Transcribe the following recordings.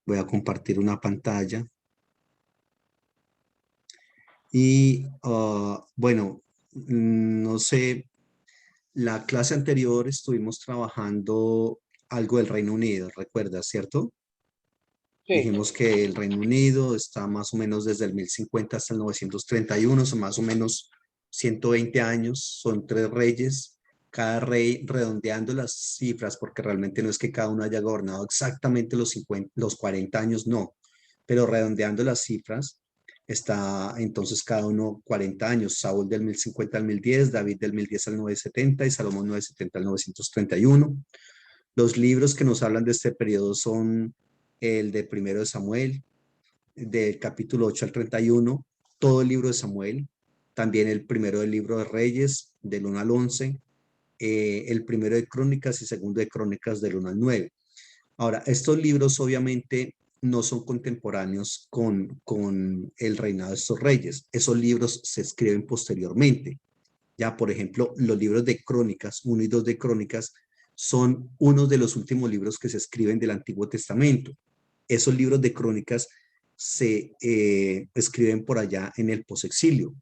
Voy a compartir una pantalla. Y bueno, no sé, la clase anterior estuvimos trabajando algo del Reino Unido, ¿recuerdas, cierto? Sí, Dijimos que el Reino Unido está más o menos desde el 1050 hasta el 931, son más o menos 120 años, son tres reyes, cada rey redondeando las cifras, porque realmente no es que cada uno haya gobernado exactamente los 50, los 40 años, no, pero redondeando las cifras, está entonces cada uno 40 años, Saúl del 1050 al 1010, David del 1010 al 970 y Salomón 970 al 931. Los libros que nos hablan de este periodo son el de Primero de Samuel, del capítulo 8 al 31, todo el libro de Samuel, también el primero del libro de Reyes, del 1 al 11, el primero de Crónicas y segundo de Crónicas del 1 al 9. Ahora, estos libros obviamente no son contemporáneos con el reinado de estos reyes. Esos libros se escriben posteriormente. Ya, por ejemplo, los libros de Crónicas, 1 y 2 de Crónicas, son unos de los últimos libros que se escriben del Antiguo Testamento. Esos libros de Crónicas se escriben por allá en el posexilio.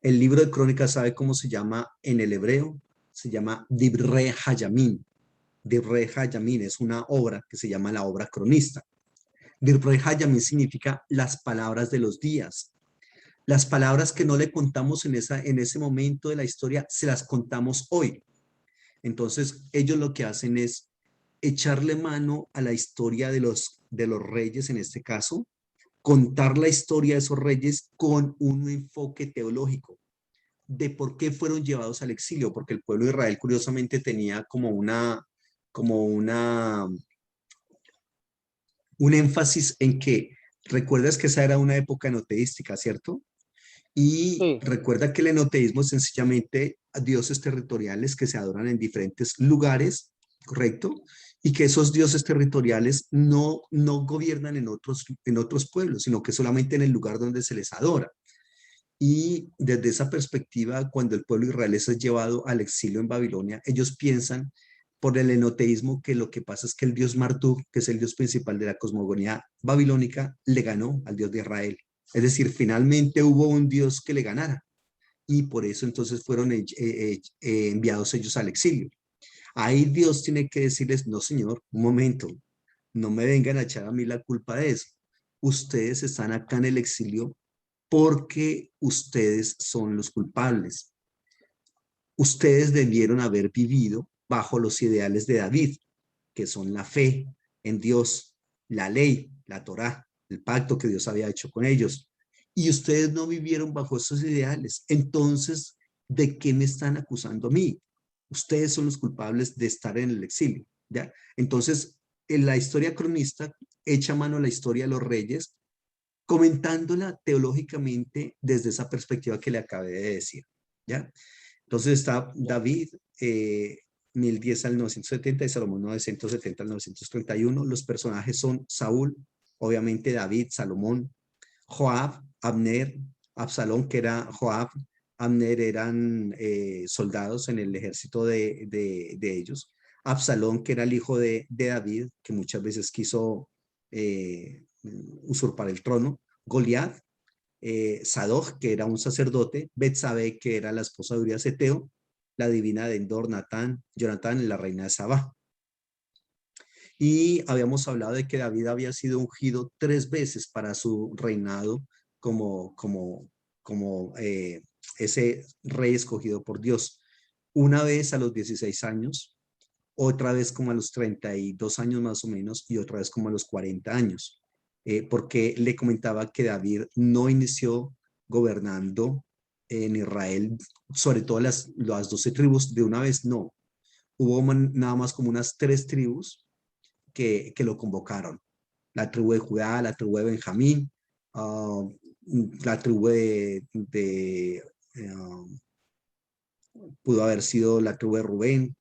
El libro de Crónicas, ¿sabe cómo se llama en el hebreo? Se llama Divrei Hayamim. Divrei Hayamim es una obra que se llama la obra cronista. Divrei Hayamim significa las palabras de los días. Las palabras que no le contamos en ese momento de la historia, se las contamos hoy. Entonces, ellos lo que hacen es echarle mano a la historia de los reyes en este caso, contar la historia de esos reyes con un enfoque teológico de por qué fueron llevados al exilio, porque el pueblo de Israel curiosamente tenía como un énfasis en que, recuerdas que esa era una época enoteística, ¿cierto? Y sí. recuerda que el enoteísmo es sencillamente dioses territoriales que se adoran en diferentes lugares, ¿correcto? Y que esos dioses territoriales no gobiernan en otros pueblos, sino que solamente en el lugar donde se les adora. Y desde esa perspectiva, cuando el pueblo israelí es llevado al exilio en Babilonia, ellos piensan por el enoteísmo que lo que pasa es que el dios Marduk, que es el dios principal de la cosmogonía babilónica, le ganó al dios de Israel. Es decir, finalmente hubo un dios que le ganara y por eso entonces fueron enviados ellos al exilio. Ahí Dios tiene que decirles, no señor, un momento, no me vengan a echar a mí la culpa de eso. Ustedes están acá en el exilio porque ustedes son los culpables. Ustedes debieron haber vivido bajo los ideales de David, que son la fe en Dios, la ley, la Torá, el pacto que Dios había hecho con ellos. Y ustedes no vivieron bajo esos ideales. Entonces, ¿de qué me están acusando a mí? Ustedes son los culpables de estar en el exilio, ¿ya? Entonces, en la historia cronista echa mano a la historia de los reyes, comentándola teológicamente desde esa perspectiva que le acabé de decir, ¿ya? Entonces está David, 1010 al 970 y Salomón 970 al 931. Los personajes son Saúl, obviamente David, Salomón, Joab, Abner, Absalón, que era Joab, Abner eran soldados en el ejército de ellos. Absalón, que era el hijo de David, que muchas veces quiso usurpar el trono. Goliat, Sadoc, que era un sacerdote, Betsabe, que era la esposa de Urias Eteo, la divina de Endor, Natán, Jonatán, y la reina de Sabá. Y habíamos hablado de que David había sido ungido 3 veces para su reinado como, como, como ese rey escogido por Dios. Una vez a los 16 años, otra vez como a los 32 años más o menos y otra vez como a los 40 años, porque le comentaba que David no inició gobernando en Israel, sobre todo las 12 tribus de una vez, no. Hubo nada más como unas 3 tribus que lo convocaron. La tribu de Judá, la tribu de Benjamín, la tribu pudo haber sido la tribu de Rubén,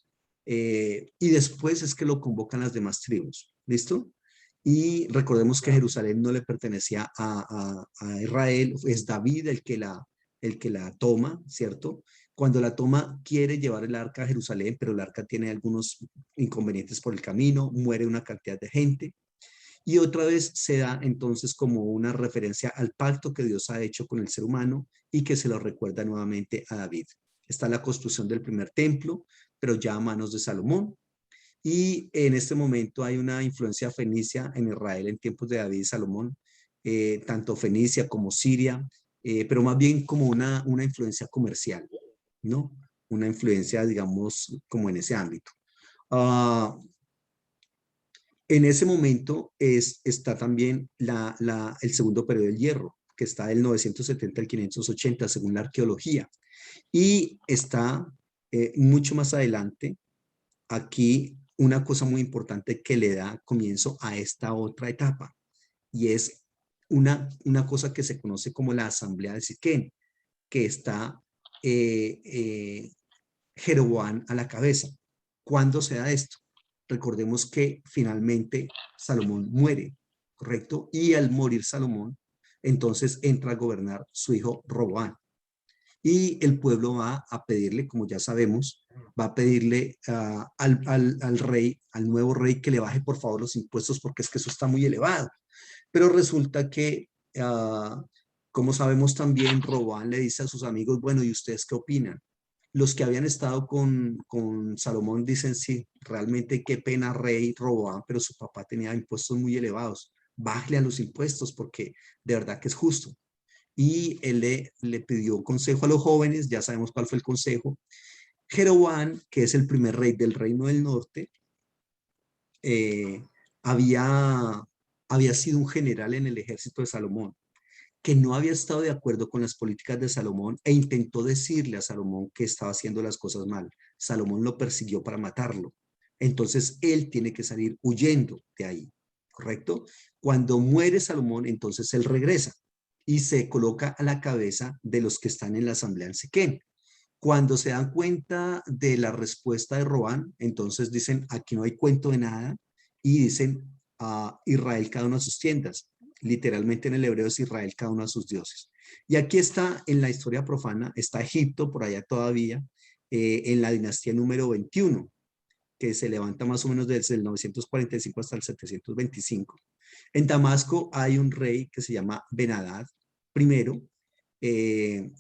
y después es que lo convocan las demás tribus, ¿listo? Y recordemos que Jerusalén no le pertenecía a Israel, es David el que la toma, ¿cierto? Cuando la toma quiere llevar el arca a Jerusalén, pero el arca tiene algunos inconvenientes por el camino, muere una cantidad de gente, Y otra vez se da entonces como una referencia al pacto que Dios ha hecho con el ser humano y que se lo recuerda nuevamente a David. Está la construcción del primer templo, pero ya a manos de Salomón. Y en este momento hay una influencia fenicia en Israel en tiempos de David y Salomón, tanto Fenicia como Siria, pero más bien como una influencia comercial, ¿no? Una influencia, digamos, como en ese ámbito. Uh, en ese momento está también el segundo periodo del hierro, que está del 970 al 580 según la arqueología. Y está mucho más adelante, aquí una cosa muy importante que le da comienzo a esta otra etapa, y es una cosa que se conoce como la Asamblea de Siquén, que está eh, eh, Jeroboam a la cabeza. ¿Cuándo se da esto? Recordemos que finalmente Salomón muere, ¿correcto? Y al morir Salomón, entonces entra a gobernar su hijo Roboam. Y el pueblo va a pedirle, como ya sabemos, va a pedirle al rey, al nuevo rey, que le baje por favor los impuestos porque es que eso está muy elevado. Pero resulta que, como sabemos también, Roboam le dice a sus amigos, bueno, ¿y ustedes qué opinan? Los que habían estado con Salomón dicen, sí, realmente qué pena rey Roboam, pero su papá tenía impuestos muy elevados. Bájale a los impuestos porque de verdad que es justo. Y él le pidió consejo a los jóvenes, ya sabemos cuál fue el consejo. Jeroboam, que es el primer rey del reino del norte, eh, había, había sido un general en el ejército de Salomón, que no había estado de acuerdo con las políticas de Salomón e intentó decirle a Salomón que estaba haciendo las cosas mal. Salomón lo persiguió para matarlo. Entonces él tiene que salir huyendo de ahí, ¿correcto? Cuando muere Salomón, entonces él regresa y se coloca a la cabeza de los que están en la asamblea en Siquén. Cuando se dan cuenta de la respuesta de Robán, entonces dicen, aquí no hay cuento de nada, y dicen a Israel cada una de sus tiendas. Literalmente en el hebreo es Israel cada uno de sus dioses. Y aquí está en la historia profana, está Egipto por allá todavía, en la dinastía número 21, que se levanta más o menos desde el 945 hasta el 725. En Damasco hay un rey que se llama Benadad primero, eh,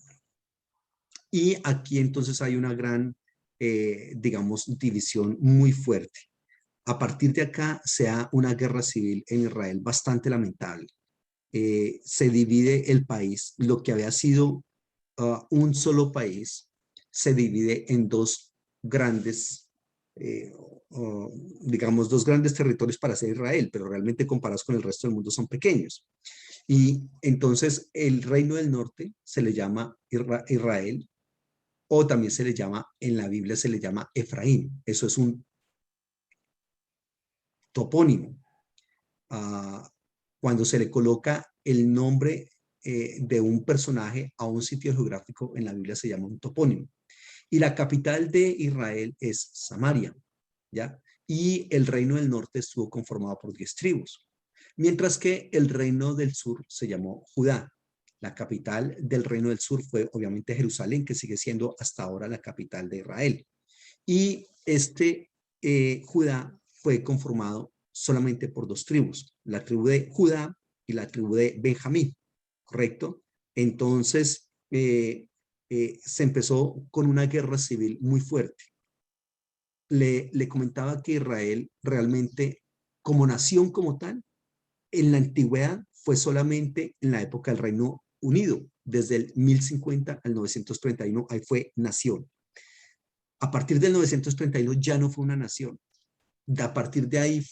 y aquí entonces hay una gran, digamos, división muy fuerte. A partir de acá se da una guerra civil en Israel bastante lamentable. Se divide el país, lo que había sido un solo país, se divide en dos grandes, eh, uh, digamos, dos grandes territorios para ser Israel, pero realmente comparados con el resto del mundo son pequeños. Y entonces el reino del norte se le llama Israel, o también se le llama, en la Biblia se le llama Efraín. Eso es un topónimo. Uh, Cuando se le coloca el nombre de un personaje a un sitio geográfico, en la Biblia se llama un topónimo. Y la capital de Israel es Samaria, ¿ya? Y el reino del norte estuvo conformado por 10 tribus, mientras que el reino del sur se llamó Judá. La capital del reino del sur fue obviamente Jerusalén, que sigue siendo hasta ahora la capital de Israel. Y Judá fue conformado solamente por dos tribus, la tribu de Judá y la tribu de Benjamín, ¿correcto? Entonces, se empezó con una guerra civil muy fuerte. Le comentaba que Israel realmente, como nación como tal, en la antigüedad fue solamente en la época del Reino Unido, desde el 1050 al 931, ahí fue nación. A partir del 931 ya no fue una nación. A partir de ahí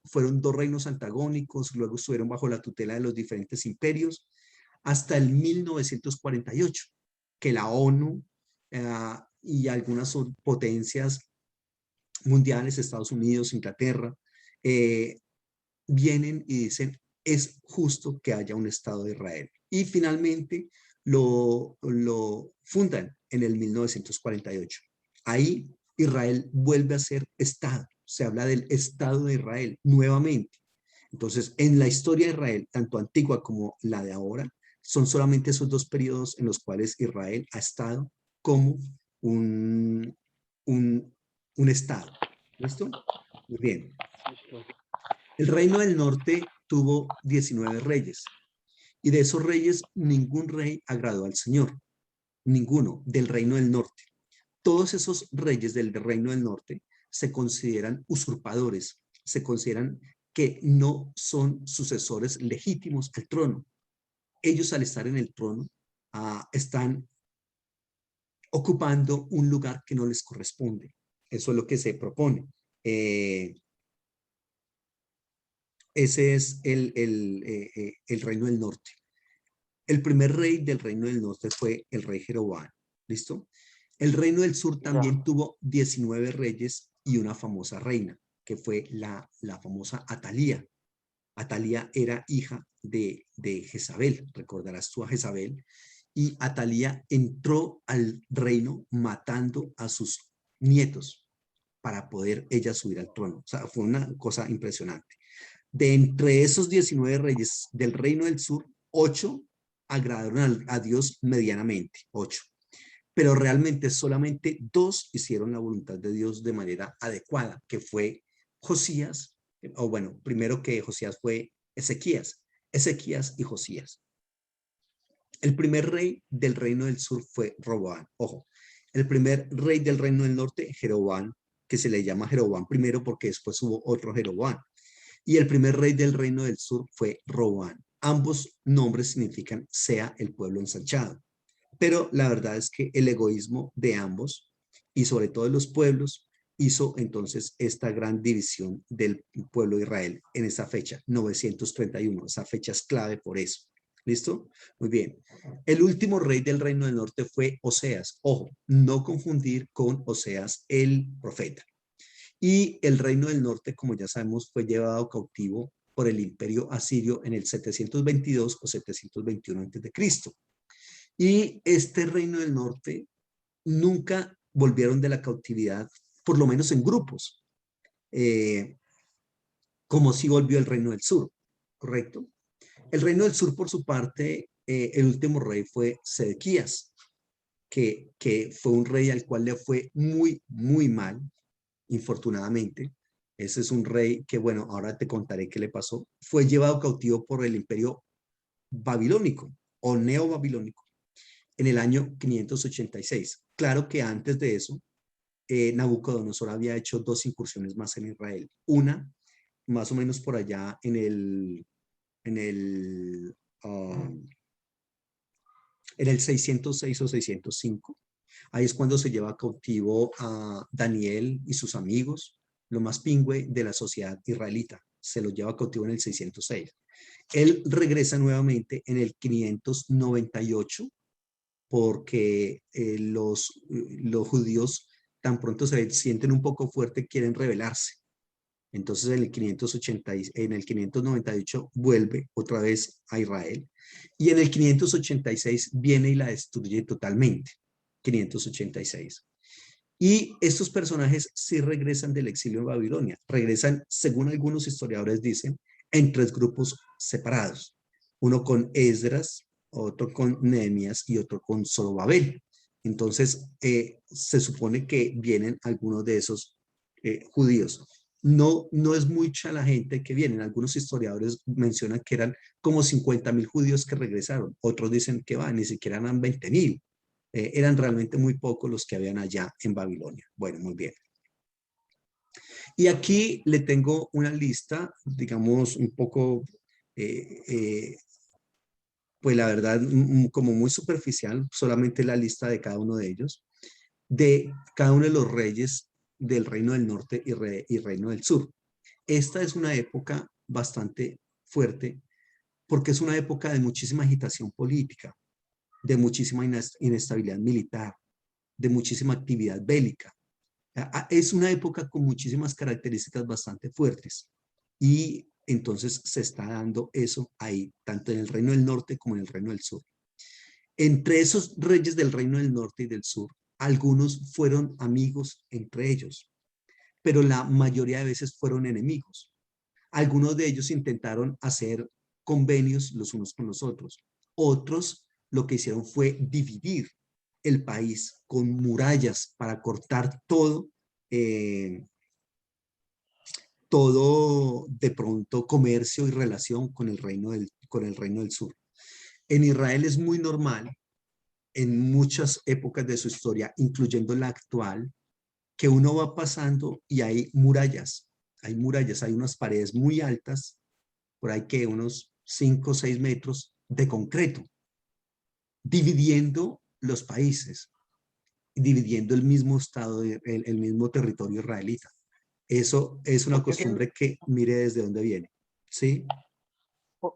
fueron dos reinos antagónicos, luego estuvieron bajo la tutela de los diferentes imperios, hasta el 1948, que la ONU y algunas potencias mundiales, Estados Unidos, Inglaterra, eh, vienen y dicen, es justo que haya un Estado de Israel. Y finalmente lo fundan en el 1948. Ahí Israel vuelve a ser Estado. Se habla del Estado de Israel nuevamente. Entonces, en la historia de Israel, tanto antigua como la de ahora, son solamente esos dos periodos en los cuales Israel ha estado como un, un Estado. ¿Listo? Muy bien. El reino del norte tuvo 19 reyes y de esos reyes ningún rey agradó al Señor, ninguno del reino del norte. Todos esos reyes del reino del norte se consideran usurpadores, se consideran que no son sucesores legítimos al trono. Ellos al estar en el trono están ocupando un lugar que no les corresponde. Eso es lo que se propone. Ese es el reino del norte. El primer rey del reino del norte fue el rey Jeroboam. ¿Listo? El reino del sur Ya. también tuvo 19 reyes y una famosa reina, que fue la famosa Atalía. Atalía era hija de Jezabel, recordarás tú a Jezabel, y Atalía entró al reino matando a sus nietos para poder ella subir al trono. O sea, fue una cosa impresionante. De entre esos 19 reyes del reino del sur, 8 agradaron a Dios medianamente, 8. Pero realmente solamente 2 hicieron la voluntad de Dios de manera adecuada, que fue Josías, o bueno, primero que Josías fue Ezequías y Josías. El primer rey del reino del sur fue Roboam. Ojo, el primer rey del reino del norte, Jeroboam, que se le llama Jeroboam primero porque después hubo otro Jeroboam. Y el primer rey del reino del sur fue Roboam. Ambos nombres significan sea el pueblo ensanchado. Pero la verdad es que el egoísmo de ambos y sobre todo de los pueblos hizo entonces esta gran división del pueblo de Israel en esa fecha, 931. Esa fecha es clave por eso. ¿Listo? Muy bien. El último rey del reino del norte fue Oseas. Ojo, no confundir con Oseas el profeta. Y el reino del norte, como ya sabemos, fue llevado cautivo por el imperio asirio en el 722 o 721 a.C. Y este reino del norte nunca volvieron de la cautividad, por lo menos en grupos, eh, como si volvió el reino del sur, ¿correcto? El reino del sur, por su parte, el último rey fue Sedequías, que fue un rey al cual le fue muy, muy mal, infortunadamente. Ese es un rey que, bueno, ahora te contaré qué le pasó. Fue llevado cautivo por el imperio babilónico o neobabilónico en el año 586. Claro que antes de eso, Nabucodonosor había hecho 2 incursiones más en Israel. Una, más o menos por allá en el, um, en el 606 o 605. Ahí es cuando se lleva cautivo a Daniel y sus amigos, lo más pingüe de la sociedad israelita. Se lo lleva cautivo en el 606. Él regresa nuevamente en el 598 porque los judíos tan pronto se sienten un poco fuerte, quieren rebelarse. Entonces en el 598 vuelve otra vez a Israel y en el 586 viene y la destruye totalmente. 586. Y estos personajes sí regresan del exilio en Babilonia. Regresan, según algunos historiadores dicen, en 3 grupos separados. Uno con Esdras, otro con Nehemías y otro con Zorobabel. Entonces, se supone que vienen algunos de esos judíos. No, no es mucha la gente que viene. Algunos historiadores mencionan que eran como 50.000 judíos que regresaron. Otros dicen que ni siquiera eran 20.000. Eran realmente muy pocos los que habían allá en Babilonia. Bueno, muy bien. Y aquí le tengo una lista, digamos, un poco, eh, eh, pues la verdad, como muy superficial, solamente la lista de cada uno de ellos, de cada uno de los reyes del reino del norte y reino del sur. Esta es una época bastante fuerte porque es una época de muchísima agitación política, de muchísima inestabilidad militar, de muchísima actividad bélica. Es una época con muchísimas características bastante fuertes y entonces se está dando eso ahí, tanto en el reino del norte como en el reino del sur. Entre esos reyes del reino del norte y del sur, algunos fueron amigos entre ellos, pero la mayoría de veces fueron enemigos. Algunos de ellos intentaron hacer convenios los unos con los otros. Otros lo que hicieron fue dividir el país con murallas para cortar todo de pronto comercio y relación con el reino del sur. En Israel es muy normal, en muchas épocas de su historia, incluyendo la actual, que uno va pasando y hay murallas, hay unas paredes muy altas, por ahí que unos 5 o 6 metros de concreto, dividiendo los países, dividiendo el mismo estado, el mismo territorio israelita. Eso es una Porque siendo, costumbre que mire desde dónde viene, ¿sí?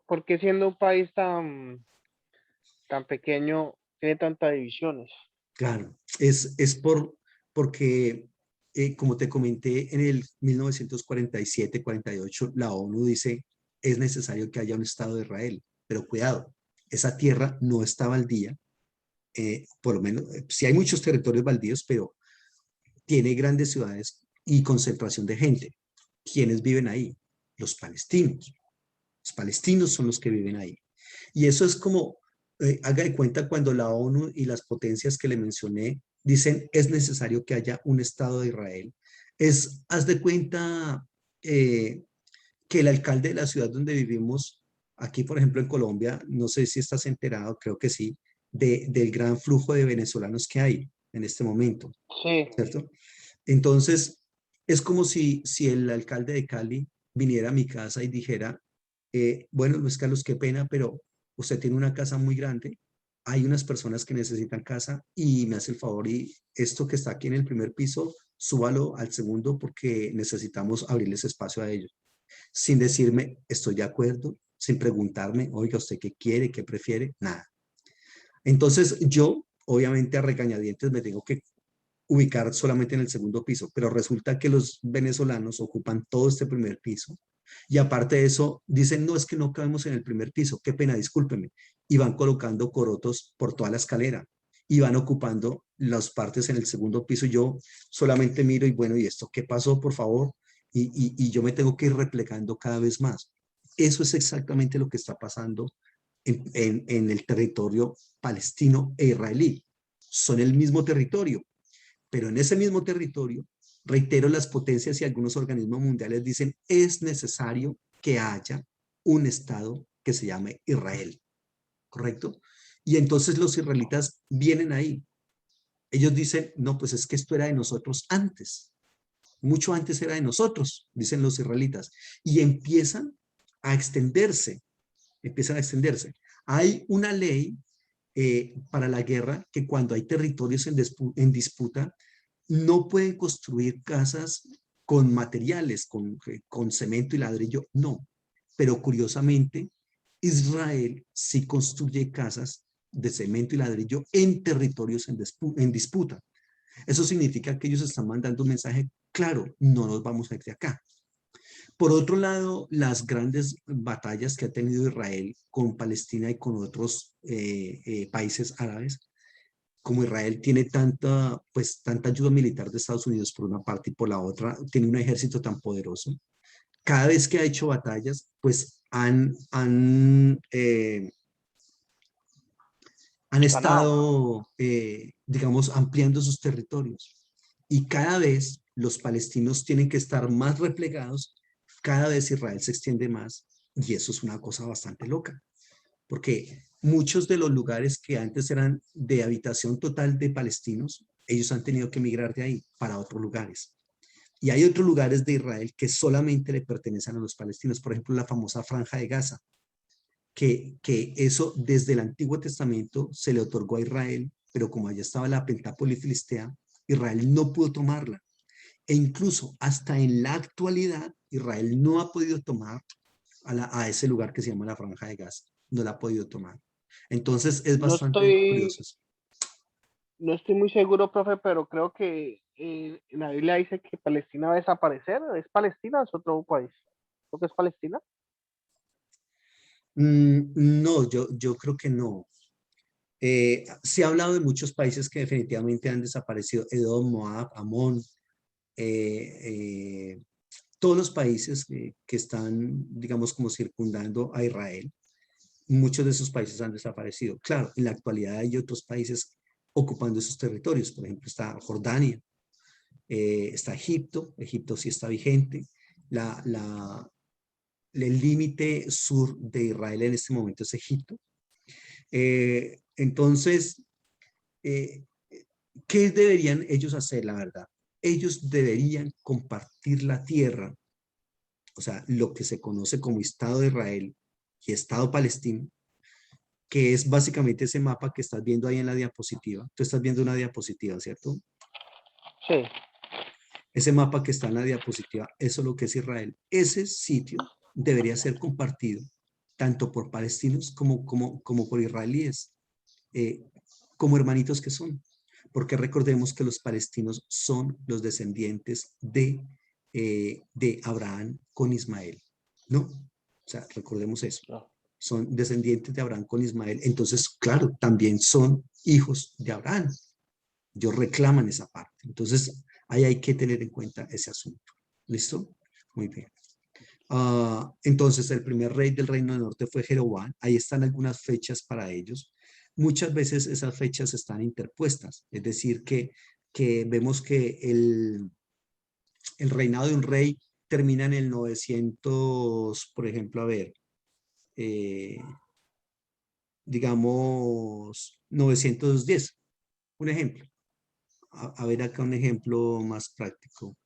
porque siendo un país tan pequeño, tiene tantas divisiones. Claro, porque, como te comenté, en el 1947-48, la ONU dice, es necesario que haya un Estado de Israel, pero cuidado, esa tierra no está baldía, por lo menos, sí hay muchos territorios baldíos, pero tiene grandes ciudades y concentración de gente. ¿Quiénes viven ahí? Los palestinos. Los palestinos son los que viven ahí. Y eso es como, haga de cuenta cuando la ONU y las potencias que le mencioné dicen es necesario que haya un Estado de Israel. Haz de cuenta eh, que el alcalde de la ciudad donde vivimos, aquí por ejemplo en Colombia, no sé si estás enterado, creo que sí, del gran flujo de venezolanos que hay en este momento, Sí, ¿cierto? Entonces, es como si el alcalde de Cali viniera a mi casa y dijera, bueno, Luis Carlos, qué pena, pero usted tiene una casa muy grande, hay unas personas que necesitan casa y me hace el favor y esto que está aquí en el primer piso, súbalo al segundo porque necesitamos abrirles espacio a ellos. Sin decirme, estoy de acuerdo, sin preguntarme, oiga, ¿usted qué quiere, qué prefiere? Nada. Entonces yo, obviamente a regañadientes, me tengo que ubicar solamente en el segundo piso, pero resulta que los venezolanos ocupan todo este primer piso y aparte de eso dicen, no, es que no cabemos en el primer piso, qué pena, discúlpeme, y van colocando corotos por toda la escalera y van ocupando las partes en el segundo piso. Yo solamente miro y bueno, ¿y esto qué pasó, por favor? Y yo me tengo que ir replegando cada vez más. Eso es exactamente lo que está pasando en el territorio palestino e israelí. Son el mismo territorio, pero en ese mismo territorio, reitero, las potencias y algunos organismos mundiales dicen es necesario que haya un Estado que se llame Israel, ¿correcto? Y entonces los israelitas vienen ahí. Ellos dicen, no, pues es que esto era de nosotros antes, mucho antes era de nosotros, dicen los israelitas, y empiezan a extenderse. Hay una ley para la guerra que cuando hay territorios en disputa, no pueden construir casas con materiales, con cemento y ladrillo, no. Pero curiosamente, Israel sí construye casas de cemento y ladrillo en territorios en disputa. Eso significa que ellos están mandando un mensaje claro, no nos vamos a ir de acá. Por otro lado, las grandes batallas que ha tenido Israel con Palestina y con otros países árabes, como Israel tiene tanta ayuda militar de Estados Unidos por una parte y por la otra, tiene un ejército tan poderoso, cada vez que ha hecho batallas, pues han ganado. estado, digamos, ampliando sus territorios. Y cada vez los palestinos tienen que estar más replegados, cada vez Israel se extiende más, y eso es una cosa bastante loca, porque muchos de los lugares que antes eran de habitación total de palestinos, ellos han tenido que migrar de ahí para otros lugares. Y hay otros lugares de Israel que solamente le pertenecen a los palestinos, por ejemplo, la famosa Franja de Gaza, que eso desde el Antiguo Testamento se le otorgó a Israel, pero como allá estaba la Pentápolis filistea, Israel no pudo tomarla. E incluso hasta en la actualidad, Israel no ha podido tomar a ese lugar que se llama la Franja de Gaza. No la ha podido tomar. Entonces es No bastante estoy, curioso. no estoy muy seguro, profe, pero creo que la Biblia dice que Palestina va a desaparecer. ¿Es Palestina o es otro país? Creo que es Palestina. No, yo creo que no. Se ha hablado de muchos países que definitivamente han desaparecido. Edom, Moab, Amón, eh, todos los países que están, digamos, como circundando a Israel, muchos de esos países han desaparecido. Claro, en la actualidad hay otros países ocupando esos territorios. Por ejemplo, está Jordania, está Egipto sí está vigente, La, la, el límite sur de Israel en este momento es Egipto. Entonces, eh, ¿qué deberían ellos hacer, la verdad? Ellos deberían compartir la tierra, o sea, lo que se conoce como Estado de Israel y Estado palestino, que es básicamente ese mapa que estás viendo ahí en la diapositiva. Tú estás viendo una diapositiva, ¿cierto? Sí, Ese mapa que está en la diapositiva, eso es lo que es Israel. Ese sitio debería ser compartido tanto por palestinos como por israelíes, eh, como hermanitos que son. Porque recordemos que los palestinos son los descendientes de Abraham con Ismael, ¿no? O sea, recordemos eso. no. Son descendientes de Abraham con Ismael. Entonces, claro, también son hijos de Abraham. Ellos reclaman esa parte. Entonces, ahí hay que tener en cuenta ese asunto. ¿Listo? Muy bien. Entonces, el primer rey del Reino del Norte fue Jeroboam. Ahí están algunas fechas para ellos. Muchas veces esas fechas están interpuestas, es decir, que vemos que el reinado de un rey termina en el 900, por ejemplo, a ver, eh, digamos, 910, un ejemplo. A ver acá un ejemplo más práctico,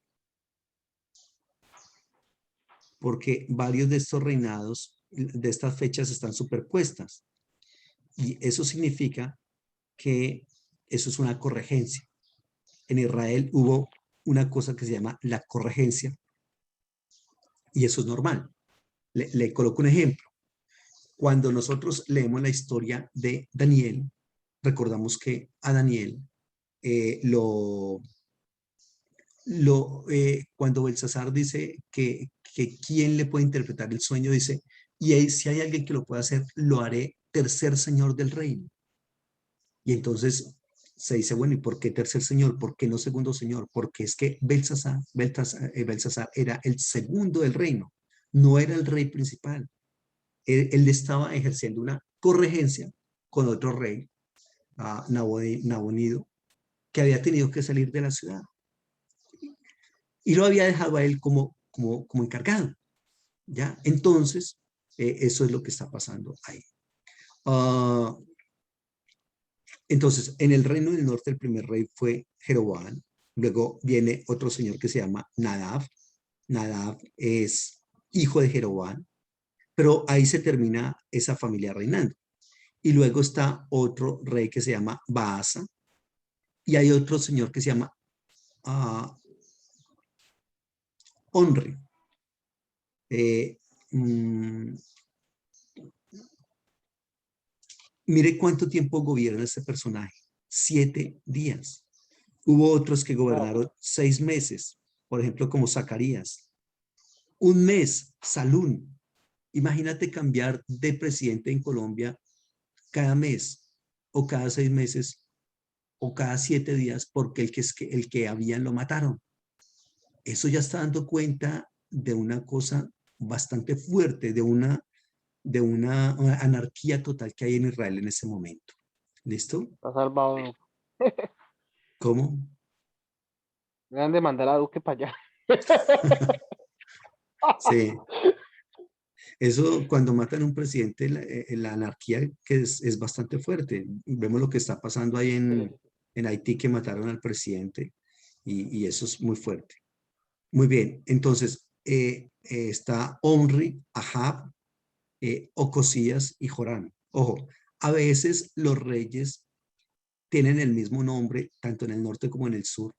porque varios de estos reinados, de estas fechas están superpuestas, y eso significa que eso es una corregencia. En Israel hubo una cosa que se llama la corregencia, y eso es normal. Le coloco un ejemplo. Cuando nosotros leemos la historia de Daniel, recordamos que a Daniel eh, lo, cuando Belsasar dice que quién le puede interpretar el sueño, dice, y ahí, si hay alguien que lo pueda hacer, lo haré tercer señor del reino. Y entonces se dice, bueno, ¿y por qué tercer señor? ¿Por qué no segundo señor? Porque es que Belsasar era el segundo del reino, no era el rey principal. Él estaba ejerciendo una corregencia con otro rey, Nabonido, que había tenido que salir de la ciudad y lo había dejado a él como encargado, ¿ya? Entonces, eso es lo que está pasando ahí. Uh, entonces, en el reino del norte, el primer rey fue Jeroboam. Luego viene otro señor que se llama Nadab. Nadab es hijo de Jeroboam, pero ahí se termina esa familia reinando. Y luego está otro rey que se llama Baasa, y hay otro señor que se llama uh, Onri. Eh, mm, Mire cuánto tiempo gobierna este personaje. 7 días. Hubo otros que No, gobernaron 6 meses, por ejemplo, como Zacarías. Un mes, Salún. Imagínate cambiar de presidente en Colombia cada mes o cada 6 meses o cada 7 días porque el que habían lo mataron. Eso ya está dando cuenta de una cosa bastante fuerte, de una anarquía total que hay en Israel en ese momento. ¿Listo? está salvado. ¿Cómo? Me han de mandar a Duque para allá. Sí, eso cuando matan a un presidente, la anarquía que es bastante fuerte. Vemos lo que está pasando ahí Sí. en Haití, que mataron al presidente, y eso es muy fuerte. Muy bien, entonces está Omri, Ahab, Ocosías y Joram. Ojo, a veces los reyes tienen el mismo nombre, tanto en el norte como en el sur,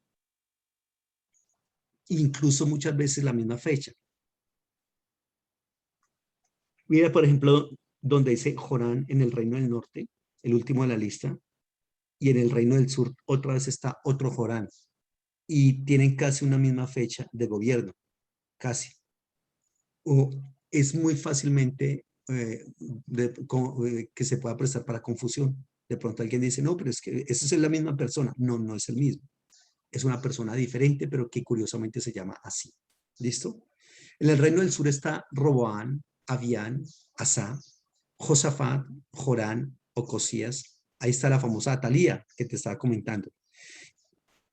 incluso muchas veces la misma fecha. Mira, por ejemplo, donde dice Joram en el reino del norte, el último de la lista, y en el reino del sur otra vez está otro Joram, y tienen casi una misma fecha de gobierno, casi. O es muy fácilmente que se pueda prestar para confusión. De pronto alguien dice, no, pero es que esa es la misma persona. No, no es el mismo. Es una persona diferente, pero que curiosamente se llama así. ¿Listo? En el reino del sur está Roboán, Abián, Asa, Josafat, Jorán, Ocosías. Ahí está la famosa Atalía que te estaba comentando.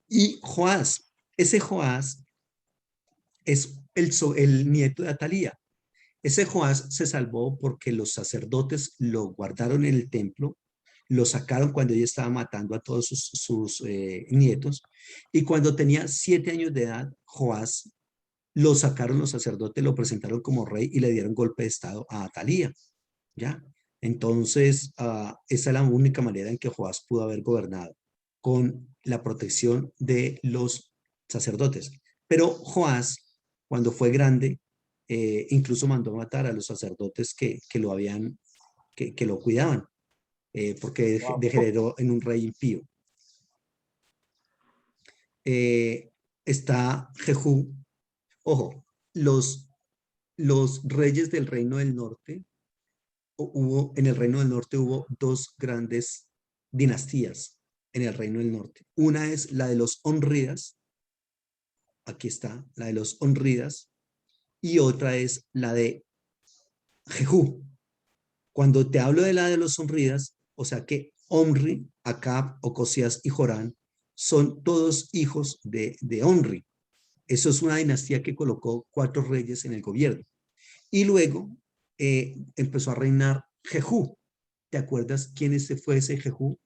Y Joás, ese Joás el nieto de Atalía. Ese Joás se salvó porque los sacerdotes lo guardaron en el templo, lo sacaron cuando ella estaba matando a todos sus nietos, y cuando tenía 7 años de edad, Joás lo sacaron los sacerdotes, lo presentaron como rey y le dieron golpe de estado a Atalía, ¿ya? Entonces, esa es la única manera en que Joás pudo haber gobernado, con la protección de los sacerdotes. Pero Joás, cuando fue grande, incluso mandó matar a los sacerdotes que lo cuidaban, porque Wow. degeneró en un rey impío. Está Jehú. Ojo, los reyes del reino del norte, en el reino del norte hubo dos grandes dinastías en el reino del norte. Una es la de los Onridas, aquí está, la de los Onridas, y otra es la de Jehú. Cuando te hablo de la de los Onridas, o sea que Omri, Acab, Ocosías y Jorán son todos hijos de Omri. Eso es una dinastía que colocó 4 reyes en el gobierno. Y luego empezó a reinar Jehú. ¿Te acuerdas quién fue ese Jehú?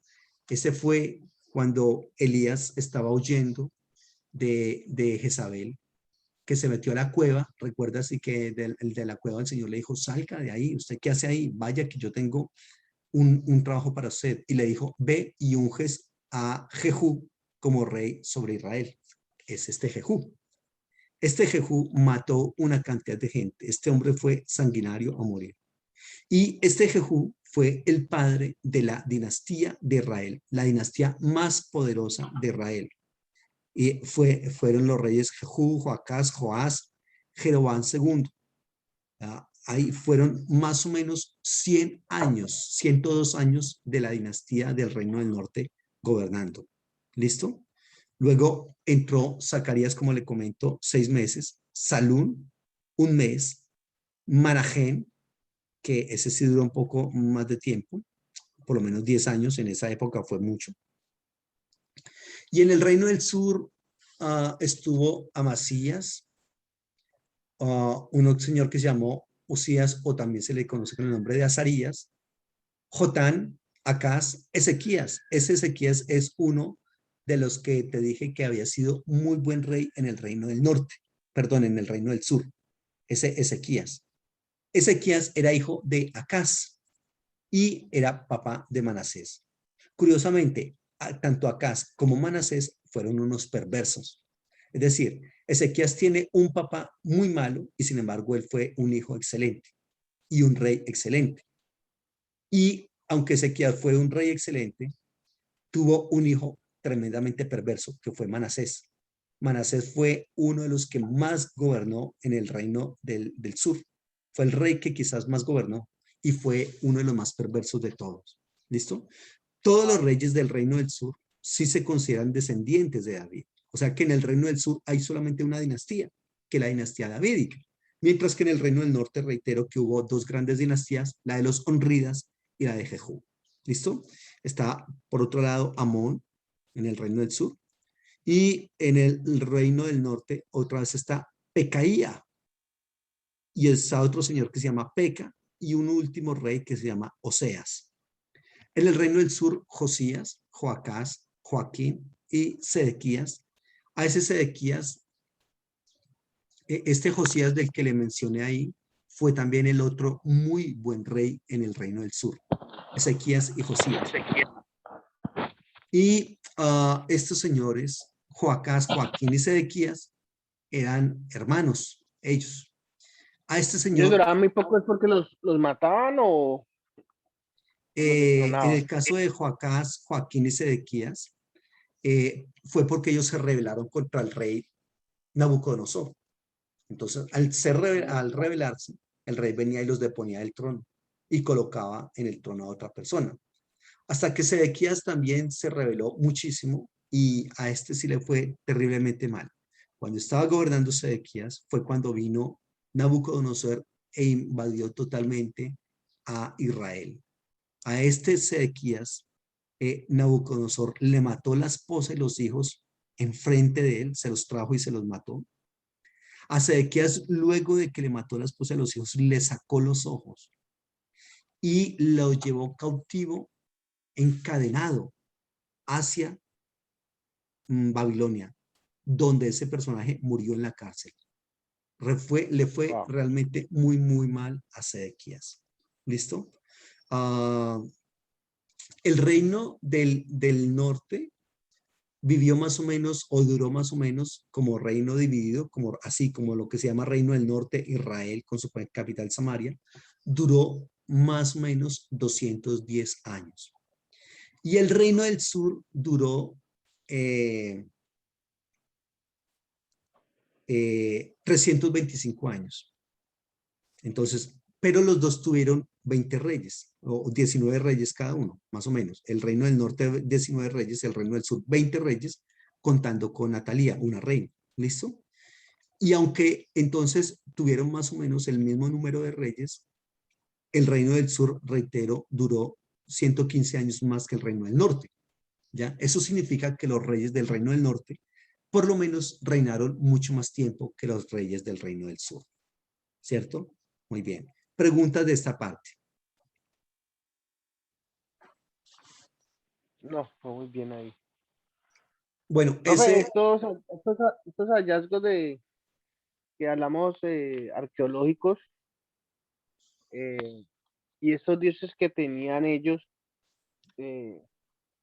Ese fue cuando Elías estaba huyendo de Jezabel, que se metió a la cueva. ¿Recuerdas? Y que el de la cueva el Señor le dijo, salga de ahí, ¿usted qué hace ahí? Vaya que yo tengo un trabajo para usted. Y le dijo, ve y unges a Jehú como rey sobre Israel. Es este Jehú. Este Jehú mató una cantidad de gente. Este hombre fue sanguinario a morir. Y este Jehú fue el padre de la dinastía de Israel, la dinastía más poderosa de Israel. Y fueron los reyes Jehú, Joacás, Joás, Jeroboam II. Ahí fueron más o menos 100 años, 102 años de la dinastía del Reino del Norte gobernando. ¿Listo? Luego entró Zacarías, como le comento, 6 meses, Salún, 1 mes, Marajén, que ese sí duró un poco más de tiempo, por lo menos 10 años, en esa época fue mucho. Y en el Reino del Sur estuvo Amasías, un señor que se llamó Usías, o también se le conoce con el nombre de Azarías, Jotán, Acaz, Ezequías. Ese Ezequías es uno de los que te dije que había sido muy buen rey en el Reino del Norte, perdón, en el Reino del Sur, ese Ezequías. Ezequías era hijo de Acaz y era papá de Manasés. Curiosamente, tanto Acaz como Manasés fueron unos perversos. Es decir, Ezequías tiene un papá muy malo y sin embargo él fue un hijo excelente y un rey excelente. Y aunque Ezequías fue un rey excelente, tuvo un hijo tremendamente perverso que fue Manasés. Manasés fue uno de los que más gobernó en el reino del sur. Fue el rey que quizás más gobernó y fue uno de los más perversos de todos. ¿Listo? Todos los reyes del reino del sur sí se consideran descendientes de David. O sea que en el reino del sur hay solamente una dinastía, que es la dinastía davídica. Mientras que en el reino del norte, reitero que hubo 2 grandes dinastías, la de los Onridas y la de Jehú. ¿Listo? Está, por otro lado, Amón, en el reino del sur. Y en el reino del norte, otra vez está Pecaía. Y está otro señor que se llama Peca, y un último rey que se llama Oseas. En el reino del sur, Josías, Joacás, Joaquín y Sedequías. A ese Sedequías, este Josías del que le mencioné ahí, fue también el otro muy buen rey en el reino del sur. Ezequías y Josías. Y estos señores, Joacás, Joaquín y Sedequías, eran hermanos, ellos. A este Ellos señor, duraban muy poco, ¿es porque los mataban o los en destronaban? el caso de Joacás, Joaquín y Sedequías, fue porque ellos se rebelaron contra el rey Nabucodonosor. Entonces, al rebelarse, el rey venía y los deponía del trono y colocaba en el trono a otra persona. Hasta que Sedequías también se rebeló muchísimo y a este sí le fue terriblemente mal. Cuando estaba gobernando Sedequías fue cuando vino Nabucodonosor e invadió totalmente a Israel. A este Sedequías, Nabucodonosor le mató la esposa y los hijos enfrente de él, se los trajo y se los mató. A Sedequías, luego de que le mató a la esposa de los hijos, le sacó los ojos y lo llevó cautivo, encadenado hacia Babilonia, donde ese personaje murió en la cárcel. Le fue Wow. realmente muy, muy mal a Sedequías. ¿Listo? Uh, el reino del norte vivió más o menos o duró más o menos como reino dividido, como, así como lo que se llama reino del norte, Israel con su capital Samaria, duró más o menos 210 años. Y el reino del sur duró 325 años. Entonces, pero los dos tuvieron 20 reyes o 19 reyes cada uno, más o menos. El reino del norte 19 reyes, el reino del sur 20 reyes, contando con Atalía, una reina. ¿Listo? Y aunque entonces tuvieron más o menos el mismo número de reyes, el reino del sur, reitero, duró 115 años más que el reino del norte. ¿Ya? Eso significa que los reyes del reino del norte por lo menos reinaron mucho más tiempo que los reyes del reino del sur. ¿Cierto? Muy bien. Preguntas de esta parte. No, fue muy bien ahí. Bueno, Profe, ese, estos hallazgos de que hablamos arqueológicos eh, y estos dioses que tenían ellos, eh,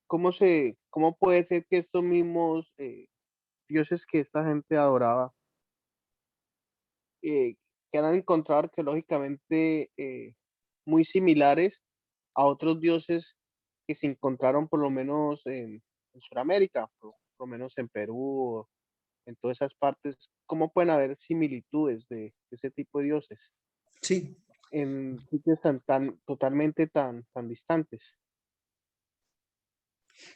cómo puede ser que estos mismos dioses que esta gente adoraba, eh, que han encontrado arqueológicamente muy similares a otros dioses que se encontraron por lo menos en Sudamérica, por lo menos en Perú, en todas esas partes? ¿Cómo pueden haber similitudes de ese tipo de dioses sí, en sitios tan totalmente tan distantes?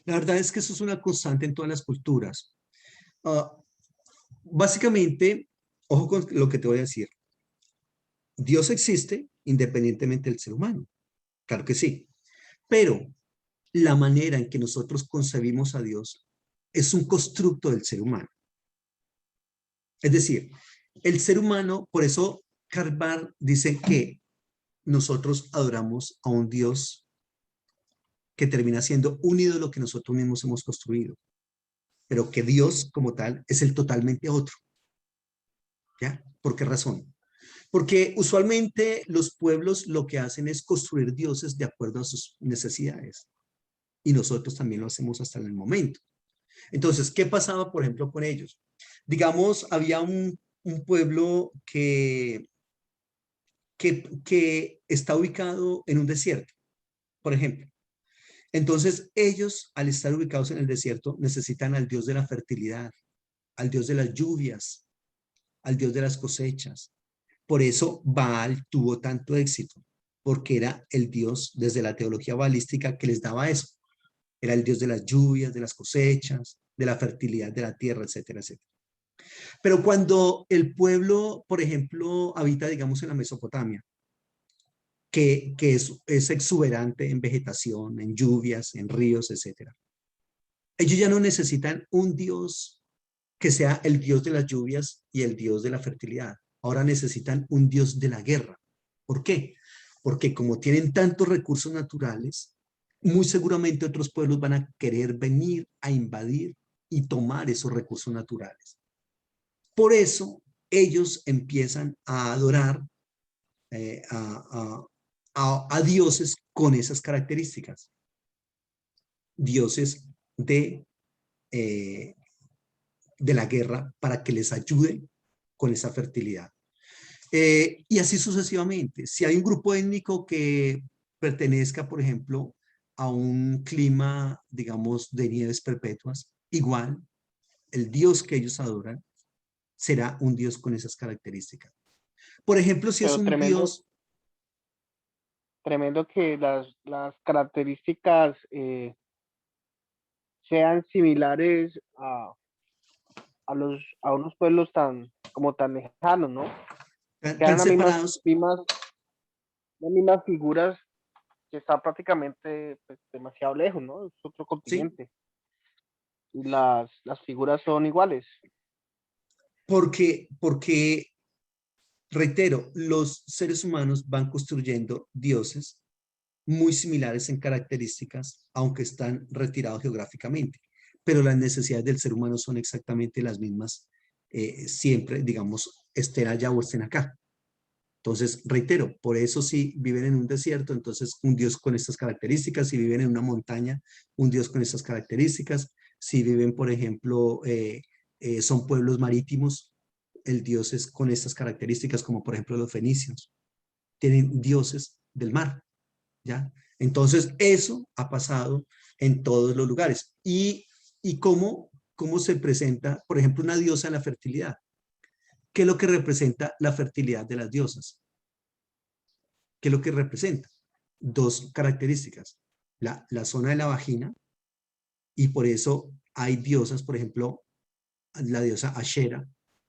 la verdad es que eso es una constante en todas las culturas. Uh, básicamente, ojo con lo que te voy a decir. Dios existe independientemente del ser humano. Claro que sí. Pero la manera en que nosotros concebimos a Dios es un constructo del ser humano. Es decir, el ser humano, por eso Karl Barth dice que nosotros adoramos a un Dios que termina siendo un ídolo que nosotros mismos hemos construido, pero que Dios como tal es el totalmente otro. ¿Ya? ¿Por qué razón? Porque usualmente los pueblos lo que hacen es construir dioses de acuerdo a sus necesidades y nosotros también lo hacemos hasta el momento. Entonces, ¿qué pasaba, por ejemplo, con ellos? Digamos, había un pueblo que está ubicado en un desierto, por ejemplo. Entonces, ellos, al estar ubicados en el desierto, necesitan al Dios de la fertilidad, al Dios de las lluvias, al Dios de las cosechas. Por eso Baal tuvo tanto éxito, porque era el Dios desde la teología balística que les daba eso. Era el Dios de las lluvias, de las cosechas, de la fertilidad de la tierra, etcétera, etcétera. Pero cuando el pueblo, por ejemplo, habita, digamos, en la Mesopotamia, que es exuberante en vegetación, en lluvias, en ríos, etcétera. Ellos ya no necesitan un Dios que sea el Dios de las lluvias y el Dios de la fertilidad. Ahora necesitan un Dios de la guerra. ¿Por qué? Porque como tienen tantos recursos naturales, muy seguramente otros pueblos van a querer venir a invadir y tomar esos recursos naturales. Por eso ellos empiezan a adorar eh, a, a dioses con esas características. Dioses de, eh, de la guerra para que les ayude con esa fertilidad. Y así sucesivamente. Si hay un grupo étnico que pertenezca, por ejemplo, a un clima, digamos, de nieves perpetuas, igual el Dios que ellos adoran será un Dios con esas características. Por ejemplo, si es Pero un tremendo, Dios, tremendo que las características sean similares a unos pueblos tan lejanos, ¿no? tan Quedan separados, las mismas figuras que están prácticamente pues, demasiado lejos, ¿no? Es otro ¿sí? continente. Y las figuras son iguales. porque, reitero, los seres humanos van construyendo dioses muy similares en características, aunque están retirados geográficamente, pero las necesidades del ser humano son exactamente las mismas, siempre, digamos, estén allá o estén acá. Entonces, reitero, por eso si viven en un desierto, entonces un Dios con estas características; si viven en una montaña, un Dios con estas características; si viven, por ejemplo, son pueblos marítimos, el Dios es con estas características, como por ejemplo los fenicios, tienen dioses del mar, ¿ya? Entonces, eso ha pasado en todos los lugares. ¿Y cómo se presenta, por ejemplo, una diosa de la fertilidad? ¿Qué es lo que representa la fertilidad de las diosas? ¿Qué es lo que representa? Dos características. La zona de la vagina, y por eso hay diosas, por ejemplo, la diosa Ashera,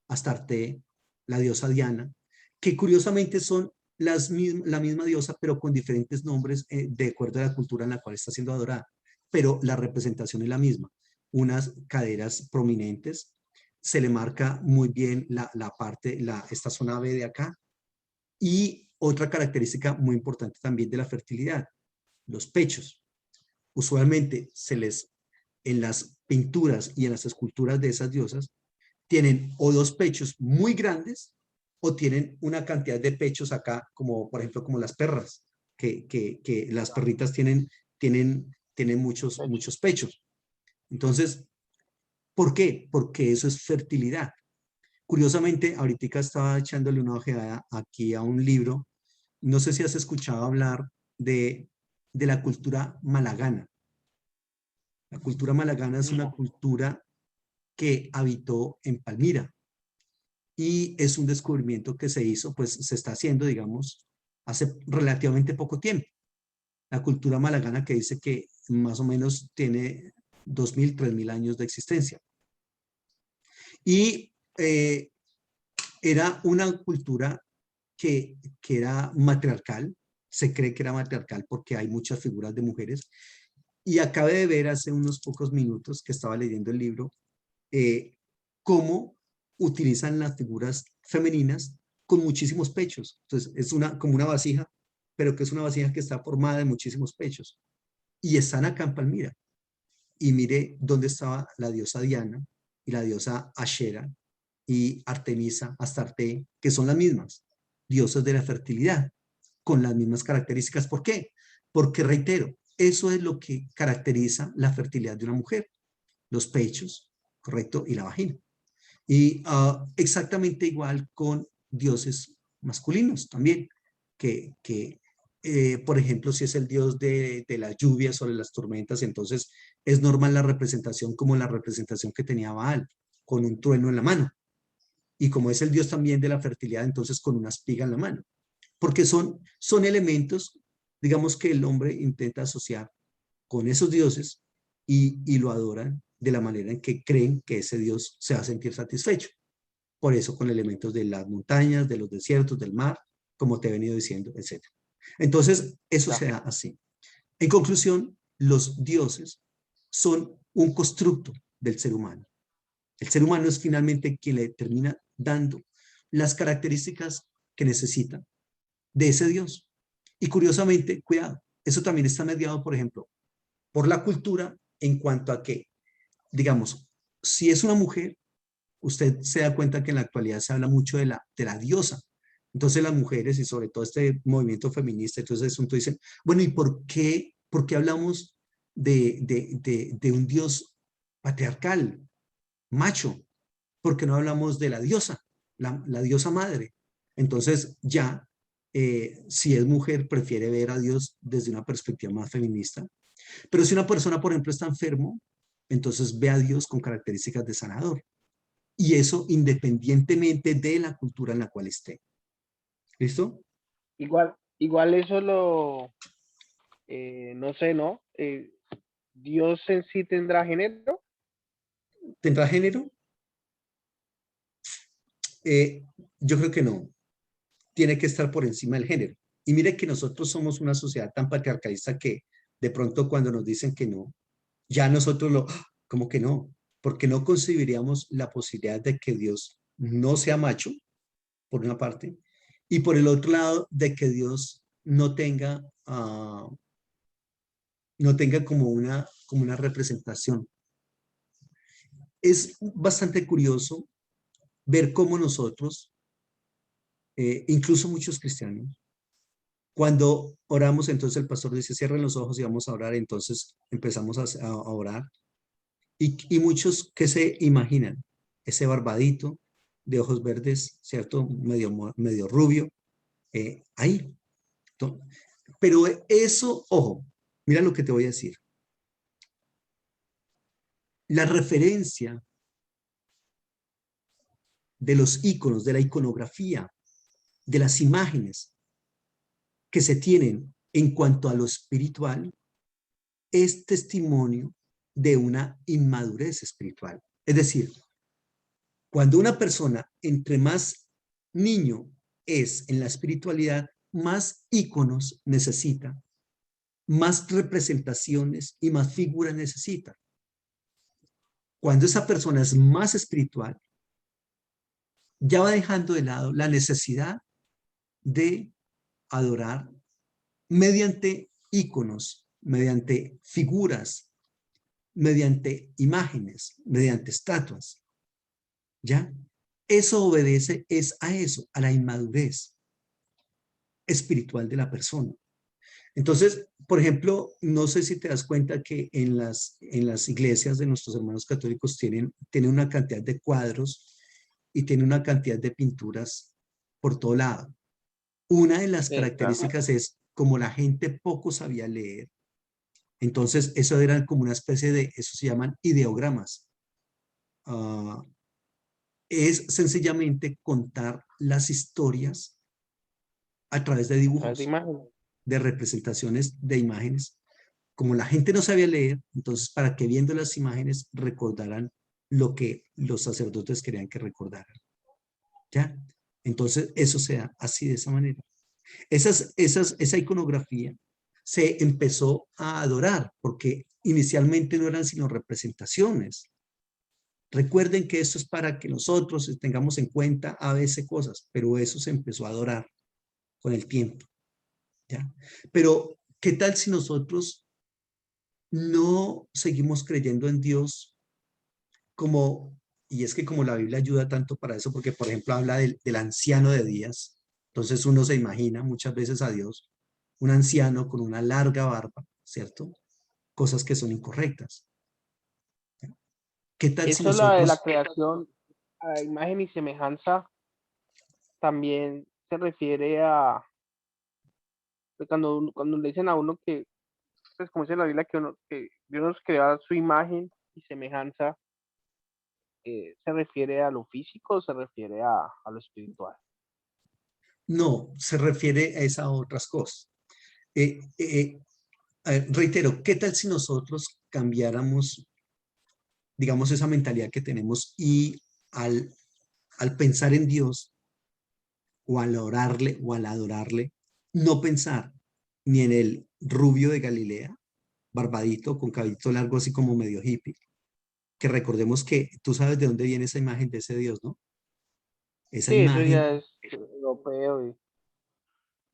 Astarte, la diosa Diana, que curiosamente son la misma diosa, pero con diferentes nombres, de acuerdo a la cultura en la cual está siendo adorada. Pero la representación es la misma. Unas caderas prominentes, se le marca muy bien la parte, esta zona B de acá. Y otra característica muy importante también de la fertilidad, los pechos. Usualmente en las pinturas y en las esculturas de esas diosas, tienen o dos pechos muy grandes o tienen una cantidad de pechos acá, como por ejemplo como las perras, que las perritas tienen muchos pechos. Entonces, ¿por qué? Porque eso es fertilidad. Curiosamente, ahorita estaba echándole una ojeada aquí a un libro. No sé si has escuchado hablar de la cultura malagana. La cultura malagana es una No. cultura que habitó en Palmira y es un descubrimiento que se hizo, pues se está haciendo, digamos, hace relativamente poco tiempo. La cultura malagana, que dice que más o menos tiene 2000, 3000 años de existencia. Y era una cultura que era matriarcal. Se cree que era matriarcal porque hay muchas figuras de mujeres. Y acabé de ver hace unos pocos minutos que estaba leyendo el libro, eh, cómo utilizan las figuras femeninas con muchísimos pechos. Entonces, es como una vasija, pero que es una vasija que está formada de muchísimos pechos. Y están acá en Palmira. Y mire dónde estaba la diosa Diana y la diosa Ashera y Artemisa, Astarte, que son las mismas, diosas de la fertilidad, con las mismas características. ¿Por qué? Porque, reitero, eso es lo que caracteriza la fertilidad de una mujer: los pechos, ¿correcto? Y la vagina. Y exactamente igual con dioses masculinos también, que por ejemplo, si es el dios de las lluvias o de las tormentas, entonces es normal la representación como la representación que tenía Baal, con un trueno en la mano. Y como es el dios también de la fertilidad, entonces con una espiga en la mano. Porque son elementos, digamos, que el hombre intenta asociar con esos dioses y lo adoran de la manera en que creen que ese dios se va a sentir satisfecho. Por eso con elementos de las montañas, de los desiertos, del mar, como te he venido diciendo, etcétera. Entonces, eso Ya. se da así. En conclusión, los dioses son un constructo del ser humano. El ser humano es finalmente quien le termina dando las características que necesita de ese Dios. Y curiosamente, cuidado, eso también está mediado, por ejemplo, por la cultura, en cuanto a que, digamos, si es una mujer, usted se da cuenta que en la actualidad se habla mucho de la diosa. Entonces las mujeres, y sobre todo este movimiento feminista, entonces asunto, dicen, bueno, ¿y por qué hablamos de un dios patriarcal, macho? ¿Por qué no hablamos de la diosa, la diosa madre? Entonces ya, si es mujer, prefiere ver a Dios desde una perspectiva más feminista. Pero si una persona, por ejemplo, está enfermo, entonces ve a Dios con características de sanador. Y eso independientemente de la cultura en la cual esté. ¿Listo? Igual eso no sé, ¿no? Dios en sí tendrá género. ¿Tendrá género? Eh, yo creo que no. Tiene que estar por encima del género. Y mire que nosotros somos una sociedad tan patriarcalista que de pronto cuando nos dicen que no, ya nosotros como que no, porque no concebiríamos la posibilidad de que Dios no sea macho, por una parte, y por el otro lado, de que Dios no tenga como una representación. Es bastante curioso ver cómo nosotros, incluso muchos cristianos, cuando oramos, entonces el pastor dice, cierren los ojos y vamos a orar, entonces empezamos a orar. Y muchos que se imaginan, ese barbadito de ojos verdes, ¿cierto? Medio rubio, ahí. Pero eso, ojo, mira lo que te voy a decir. La referencia de los iconos, de la iconografía, de las imágenes que se tienen en cuanto a lo espiritual, es testimonio de una inmadurez espiritual. Es decir, cuando una persona entre más niño es en la espiritualidad, más iconos necesita, más representaciones y más figuras necesita. Cuando esa persona es más espiritual, ya va dejando de lado la necesidad de adorar mediante iconos, mediante figuras, mediante imágenes, mediante estatuas. ¿Ya? Eso obedece es a eso, a la inmadurez espiritual de la persona. Entonces, por ejemplo, no sé si te das cuenta que en las iglesias de nuestros hermanos católicos tienen una cantidad de cuadros y tienen una cantidad de pinturas por todo lado. Una de las Sí, claro. características es como la gente poco sabía leer, entonces eso eran como una especie de, eso se llaman ideogramas. Uh, es sencillamente contar las historias a través de A través de dibujos, imágenes. de representaciones de imágenes. Como la gente no sabía leer, entonces para que viendo las imágenes recordaran lo que los sacerdotes querían que recordaran. ¿Ya? Entonces eso se da así de esa manera. Esa iconografía se empezó a adorar porque inicialmente no eran sino representaciones. Recuerden que esto es para que nosotros tengamos en cuenta a veces cosas, pero eso se empezó a adorar con el tiempo. ¿Ya? Pero, ¿qué tal si nosotros no seguimos creyendo en Dios como, y es que como la Biblia ayuda tanto para eso, porque por ejemplo habla del anciano de días, entonces uno se imagina muchas veces a Dios, un anciano con una larga barba, ¿cierto? Cosas que son incorrectas. ¿Qué tal si Eso la de la nosotros, creación a imagen y semejanza también se refiere a pues, cuando le dicen a uno que, pues como dice la Biblia, que Dios nos creó a su imagen y semejanza, se refiere a lo físico o se refiere a lo espiritual? no, se refiere a esas otras cosas? Eh, eh, reitero, ¿qué tal si nosotros cambiáramos, digamos, esa mentalidad que tenemos y al, al pensar en Dios o al orarle o al adorarle, no pensar ni en el rubio de Galilea, barbadito, con cabellito largo, así como medio hippie, que recordemos que tú sabes de dónde viene esa imagen de ese Dios, ¿no? Esa Sí, eso ya imagen es europeo y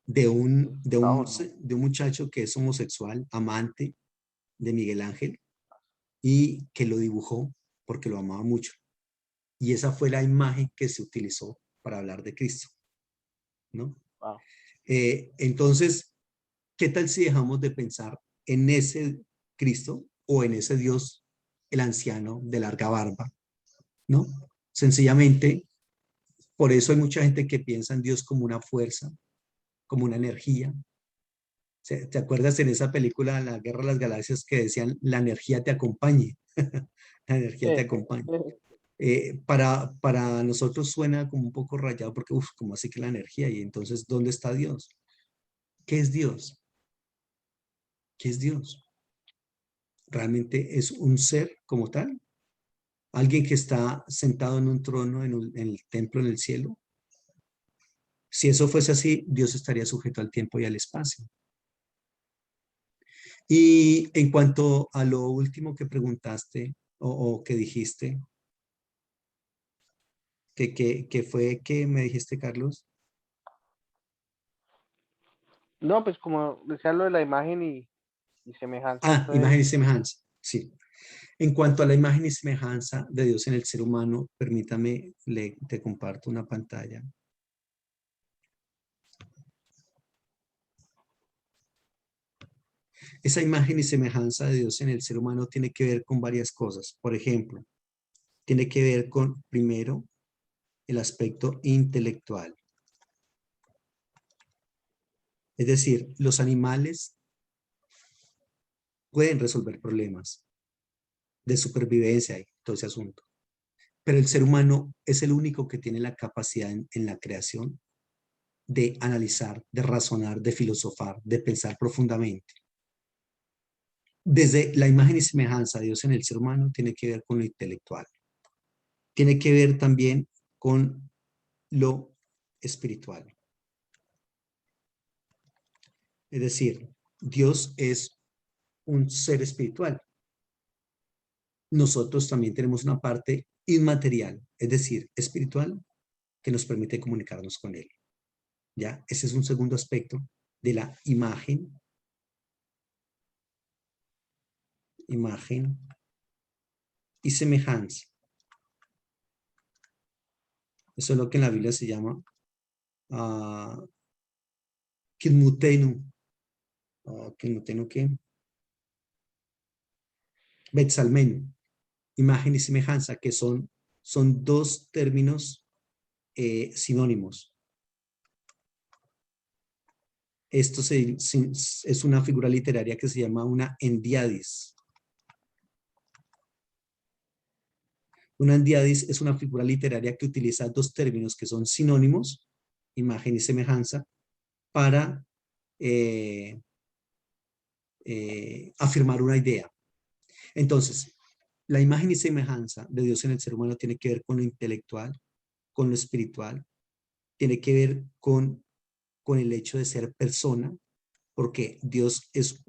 de de Estados Unidos. de un muchacho que es homosexual, amante de Miguel Ángel, y que lo dibujó porque lo amaba mucho. Y esa fue la imagen que se utilizó para hablar de Cristo, ¿no? Wow. Entonces, ¿qué tal si dejamos de pensar en ese Cristo o en ese Dios, el anciano de larga barba, ¿no? Sencillamente, por eso hay mucha gente que piensa en Dios como una fuerza, como una energía. ¿Te acuerdas en esa película, La Guerra de las Galaxias, que decían, la energía te acompañe? La energía te Sí. acompañe. Para nosotros suena como un poco rayado porque, uff, ¿cómo así que la energía? Y entonces, ¿dónde está Dios? ¿Qué es Dios? ¿Qué es Dios? ¿Realmente es un ser como tal? ¿Alguien que está sentado en un trono en el templo en el cielo? Si eso fuese así, Dios estaría sujeto al tiempo y al espacio. Y en cuanto a lo último que preguntaste o que dijiste, ¿Qué fue que me dijiste, Carlos? No, pues como decía lo de la imagen y semejanza, Ah, entonces, imagen y semejanza. Sí. En cuanto a la imagen y semejanza de Dios en el ser humano, permítame, te comparto una pantalla. Esa imagen y semejanza de Dios en el ser humano tiene que ver con varias cosas. Por ejemplo, tiene que ver con, primero, el aspecto intelectual. Es decir, los animales pueden resolver problemas de supervivencia y todo ese asunto. Pero el ser humano es el único que tiene la capacidad en la creación de analizar, de razonar, de filosofar, de pensar profundamente. Desde la imagen y semejanza de Dios en el ser humano tiene que ver con lo intelectual. Tiene que ver también con lo espiritual. Es decir, Dios es un ser espiritual. Nosotros también tenemos una parte inmaterial, es decir, espiritual, que nos permite comunicarnos con Él. ¿Ya? Ese es un segundo aspecto de la imagen y semejanza. Eso es lo que en la Biblia se llama Kilmutenu. Kilmutenu, ¿qué? Betsalmenu. Imagen y semejanza, que son dos términos sinónimos. Esto es una figura literaria que se llama una endiadis. Una endiadis es una figura literaria que utiliza dos términos que son sinónimos, imagen y semejanza, para afirmar una idea. Entonces, la imagen y semejanza de Dios en el ser humano tiene que ver con lo intelectual, con lo espiritual, tiene que ver con el hecho de ser persona, porque Dios es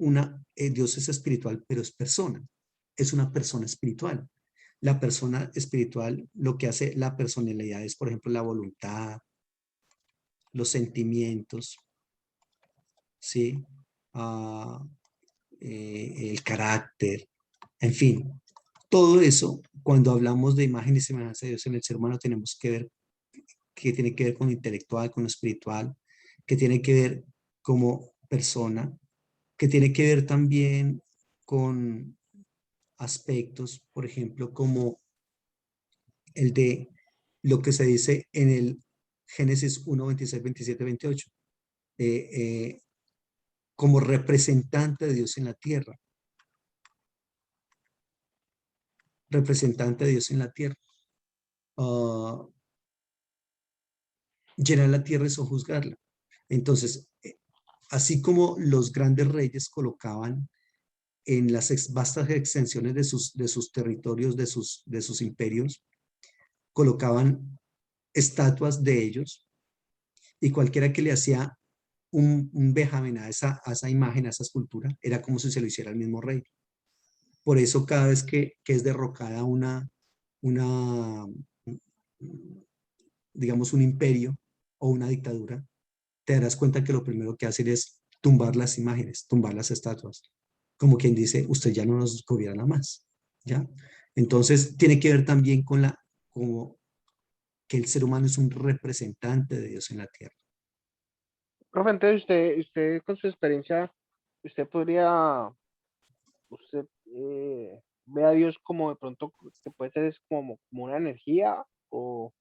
espiritual, pero es persona, es una persona espiritual. La persona espiritual, lo que hace la personalidad es, por ejemplo, la voluntad, los sentimientos, ¿sí? Ah, el carácter, en fin. Todo eso, cuando hablamos de imagen y semejanza de Dios en el ser humano, tenemos que ver que tiene que ver con lo intelectual, con lo espiritual, que tiene que ver como persona, que tiene que ver también con aspectos, por ejemplo, como el de lo que se dice en el Génesis 1, 26, 27, 28, eh, eh, como representante de Dios en la tierra, representante de Dios en la tierra. Uh, Llenar la tierra es sojuzgarla. Entonces, así como los grandes reyes colocaban en las vastas extensiones de sus territorios, de sus imperios, colocaban estatuas de ellos y cualquiera que le hacía un vejamen a esa imagen, a esa escultura, era como si se lo hiciera el mismo rey. Por eso cada vez que es derrocada una, digamos, un imperio o una dictadura, te darás cuenta que lo primero que hacen es tumbar las imágenes, tumbar las estatuas. Como quien dice, usted ya no nos gobierna más, ¿ya? Entonces, tiene que ver también con como que el ser humano es un representante de Dios en la tierra. profe, entonces usted con su experiencia, usted podría, usted ve a Dios como de pronto que puede ser es como una energía o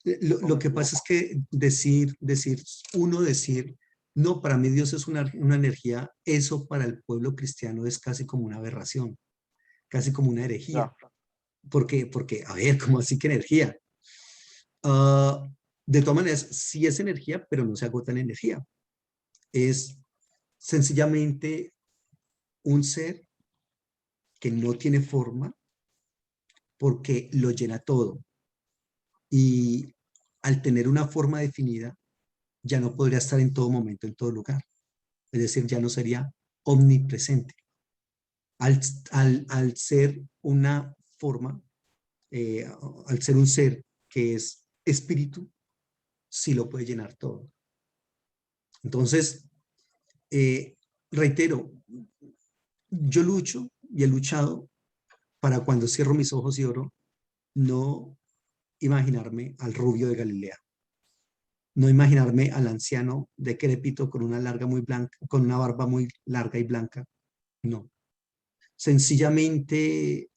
Lo me que pasa es equivoco. que decir, no, para mí Dios es una energía, eso para el pueblo cristiano es casi como una aberración, casi como una herejía. Ya, Porque, a ver, ¿cómo así que energía? Uh, de todas maneras, sí es energía, pero no se agota en energía. Es sencillamente un ser que no tiene forma porque lo llena todo. Y al tener una forma definida, ya no podría estar en todo momento, en todo lugar. Es decir, ya no sería omnipresente. Al ser una forma, al ser un ser que es espíritu, sí lo puede llenar todo. Entonces, reitero, yo lucho y he luchado para cuando cierro mis ojos y oro, no imaginarme al rubio de Galilea, no imaginarme al anciano decrépito con una larga muy blanca, con una barba muy larga y blanca, no. Sencillamente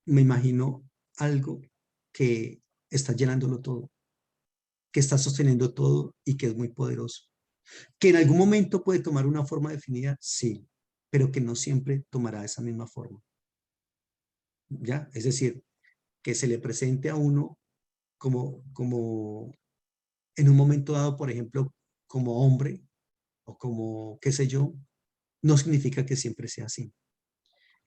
me imagino algo que está llenándolo todo, que está sosteniendo todo y que es muy poderoso. Que en algún momento puede tomar una forma definida, sí, pero que no siempre tomará esa misma forma. ¿Ya? Es decir, que se le presente a uno como en un momento dado, por ejemplo, como hombre o como qué sé yo, no significa que siempre sea así.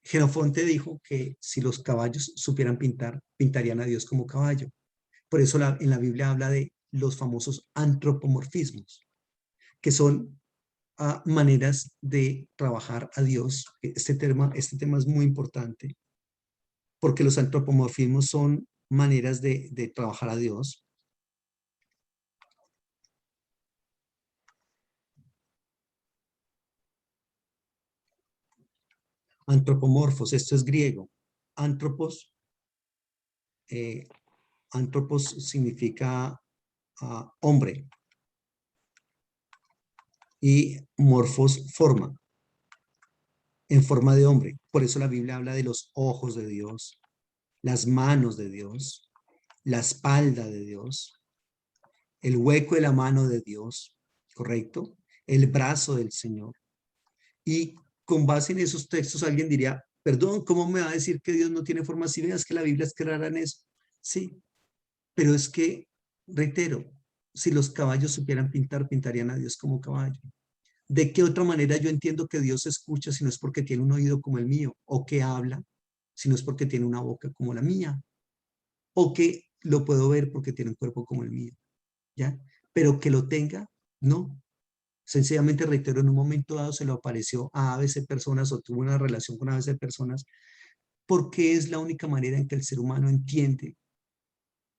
Jenofonte dijo que si los caballos supieran pintar, pintarían a Dios como caballo. Por eso en la Biblia habla de los famosos antropomorfismos, que son maneras de trabajar a Dios. Este tema es muy importante porque los antropomorfismos son maneras de trabajar a Dios. Antropomorfos, esto es griego. Antropos, eh, antropos significa hombre y morfos forma, en forma de hombre. Por eso la Biblia habla de los ojos de Dios, las manos de Dios, la espalda de Dios, el hueco de la mano de Dios, ¿correcto? El brazo del Señor. Y con base en esos textos alguien diría, perdón, ¿cómo me va a decir que Dios no tiene forma? Si veas que la Biblia es clara en eso. Sí, pero es que, reitero, si los caballos supieran pintar, pintarían a Dios como caballo. ¿De qué otra manera yo entiendo que Dios escucha si no es porque tiene un oído como el mío? ¿O que habla si no es porque tiene una boca como la mía? ¿O que lo puedo ver porque tiene un cuerpo como el mío? ¿Ya? Pero que lo tenga, no. Sencillamente, reitero, en un momento dado se lo apareció a ABC personas o tuvo una relación con ABC personas porque es la única manera en que el ser humano entiende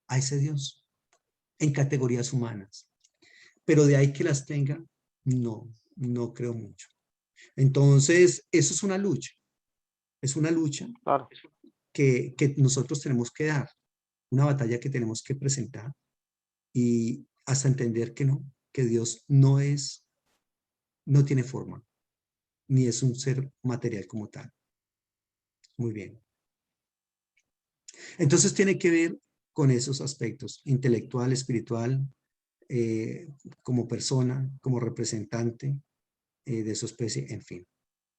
a ese Dios en categorías humanas. Pero de ahí que las tenga, no, no creo mucho. Entonces, eso es una lucha Claro. que nosotros tenemos que dar, una batalla que tenemos que presentar y hasta entender que no, que Dios no es, no tiene forma, ni es un ser material como tal. Muy bien. Entonces tiene que ver con esos aspectos, intelectual, espiritual, eh, como persona, como representante de su especie, en fin.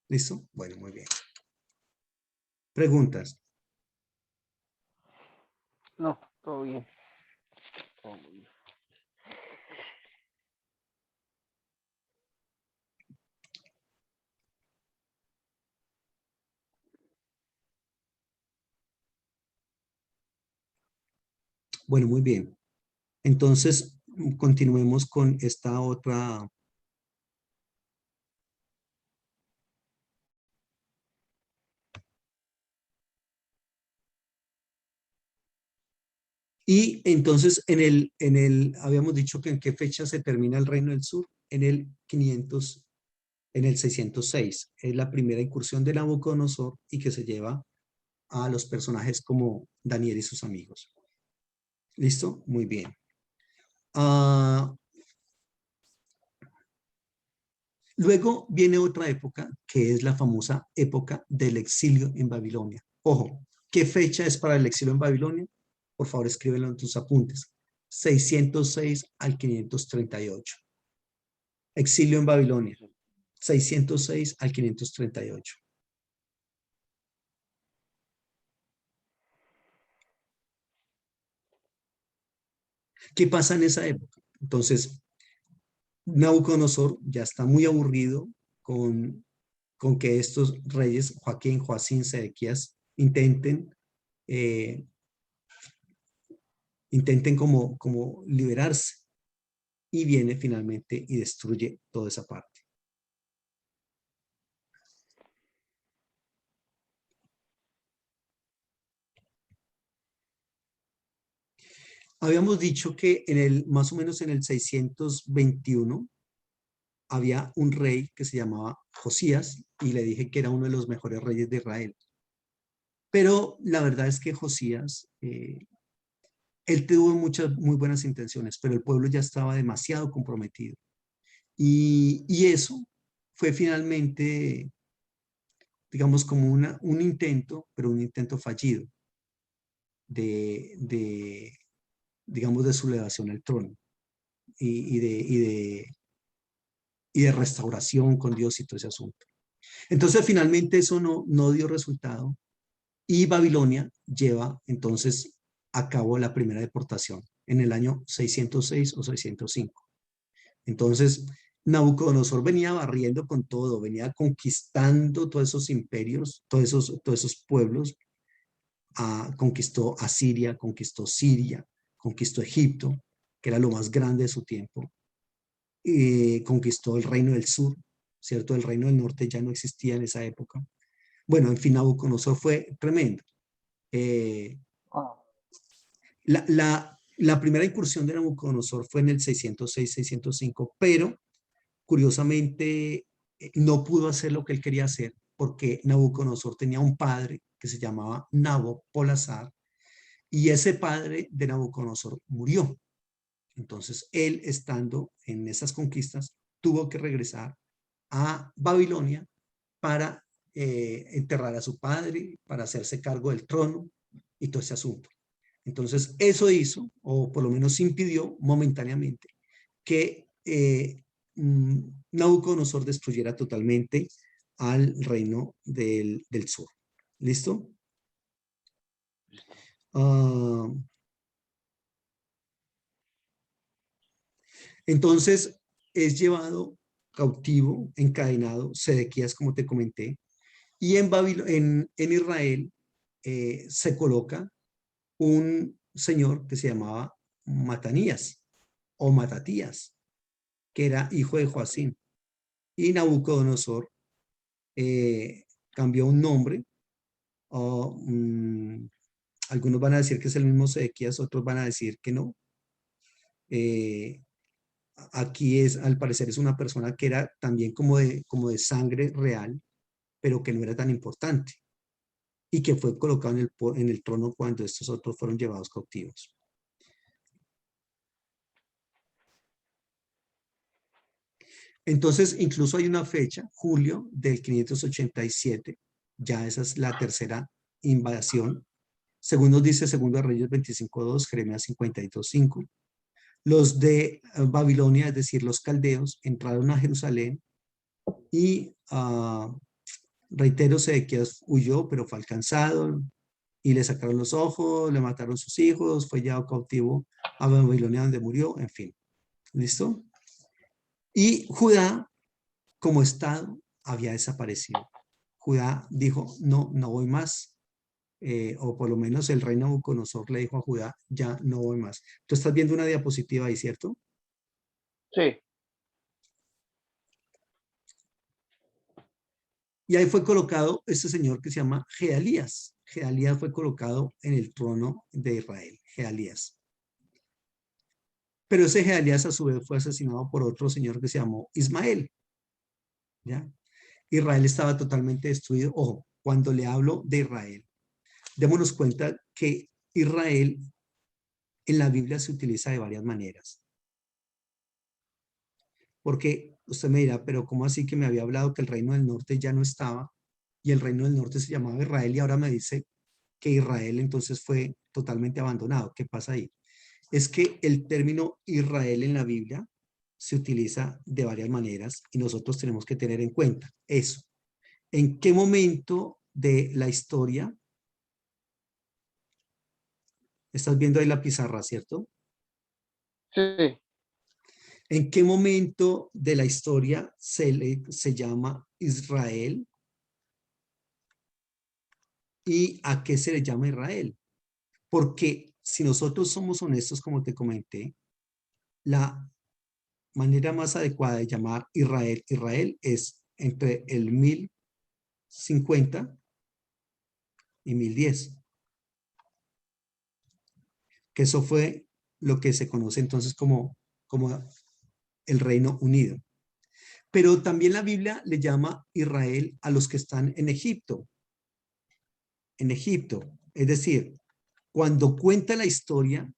¿Listo? Bueno, muy bien. Preguntas. No, todo bien. Todo muy bien. Bueno, muy bien. Entonces, continuemos con esta otra. Y entonces, habíamos dicho que en qué fecha se termina el Reino del Sur, en el 500, en el 606. Es la primera incursión de Nabucodonosor y que se lleva a los personajes como Daniel y sus amigos. ¿Listo? Muy bien. Ah, luego viene otra época que es la famosa época del exilio en Babilonia. Ojo, ¿qué fecha es para el exilio en Babilonia? Por favor, escríbelo en tus apuntes. 606 al 538. Exilio en Babilonia. 606 al 538. ¿Qué pasa en esa época? Entonces, Nabucodonosor ya está muy aburrido con, con que estos reyes, Joaquín, Joacín, Sedequías, eh, intenten como liberarse y viene finalmente y destruye toda esa parte. Habíamos dicho que más o menos en el 621 había un rey que se llamaba Josías y le dije que era uno de los mejores reyes de Israel. Pero la verdad es que Josías, él tuvo muchas muy buenas intenciones, pero el pueblo ya estaba demasiado comprometido. Y eso fue finalmente, digamos, como un intento, pero un intento fallido de, digamos, de su elevación al trono y de restauración con Dios y todo ese asunto. Entonces, finalmente eso no dio resultado y Babilonia lleva entonces a cabo la primera deportación en el año 606 o 605. Entonces, Nabucodonosor venía barriendo con todo, venía conquistando todos esos imperios, todos esos pueblos. Conquistó a Siria, conquistó Egipto, que era lo más grande de su tiempo, conquistó el reino del sur, ¿cierto? El reino del norte ya no existía en esa época. Bueno, en fin, Nabucodonosor fue tremendo. Eh, Ah, la primera incursión de Nabucodonosor fue en el 606-605, pero curiosamente no pudo hacer lo que él quería hacer porque Nabucodonosor tenía un padre que se llamaba Nabopolassar y ese padre de Nabucodonosor murió. Entonces él, estando en esas conquistas, tuvo que regresar a Babilonia para enterrar a su padre, para hacerse cargo del trono y todo ese asunto. Entonces, eso hizo, o por lo menos impidió momentáneamente, que Nabucodonosor destruyera totalmente al reino del sur. ¿Listo? listo. Uh, entonces, es llevado cautivo, encadenado, Sedequías, como te comenté, y en Israel se coloca un señor que se llamaba Matanías o Matatías, que era hijo de Joacim. Y Nabucodonosor cambió un nombre. o, mm, Algunos van a decir que es el mismo Sedequías, otros van a decir que no. Eh, Aquí al parecer es una persona que era también como de sangre real, pero que no era tan importante y que fue colocado en el trono cuando estos otros fueron llevados cautivos. Entonces, incluso hay una fecha, julio del 587, ya esa es la tercera invasión. Según nos dice Segundo de Reyes 25:2, Jeremías 52:5. Los de Babilonia, es decir, los caldeos, entraron a Jerusalén y, reitero, Sedequías huyó, pero fue alcanzado y le sacaron los ojos, le mataron sus hijos, fue llevado cautivo a Babilonia donde murió, en fin. ¿Listo? Y Judá, como estado, había desaparecido. Judá dijo, no, no voy más. O por lo menos el rey Nabucodonosor le dijo a Judá, ya no voy más. Tú estás viendo una diapositiva ahí, ¿cierto? Sí, Y ahí fue colocado este señor que se llama Gedalías. Gedalías fue colocado en el trono de Israel, Gedalías. Pero ese Gedalías a su vez fue asesinado por otro señor que se llamó Ismael. ¿Ya? Israel estaba totalmente destruido. Ojo, cuando le hablo de Israel, démonos cuenta que Israel en la Biblia se utiliza de varias maneras. Porque usted me dirá, pero ¿cómo así que me había hablado que el reino del norte ya no estaba y el reino del norte se llamaba Israel y ahora me dice que Israel entonces fue totalmente abandonado? ¿Qué pasa ahí? Es que el término Israel en la Biblia se utiliza de varias maneras y nosotros tenemos que tener en cuenta eso. ¿En qué momento de la historia estás viendo ahí la pizarra, cierto? sí. ¿En qué momento de la historia se llama Israel y a qué se le llama Israel? Porque si nosotros somos honestos, como te comenté, la manera más adecuada de llamar Israel, Israel es entre el 1050 y 1010, que eso fue lo que se conoce entonces como el Reino Unido. Pero también la Biblia le llama Israel a los que están en Egipto. En Egipto. Es decir, cuando cuenta la historia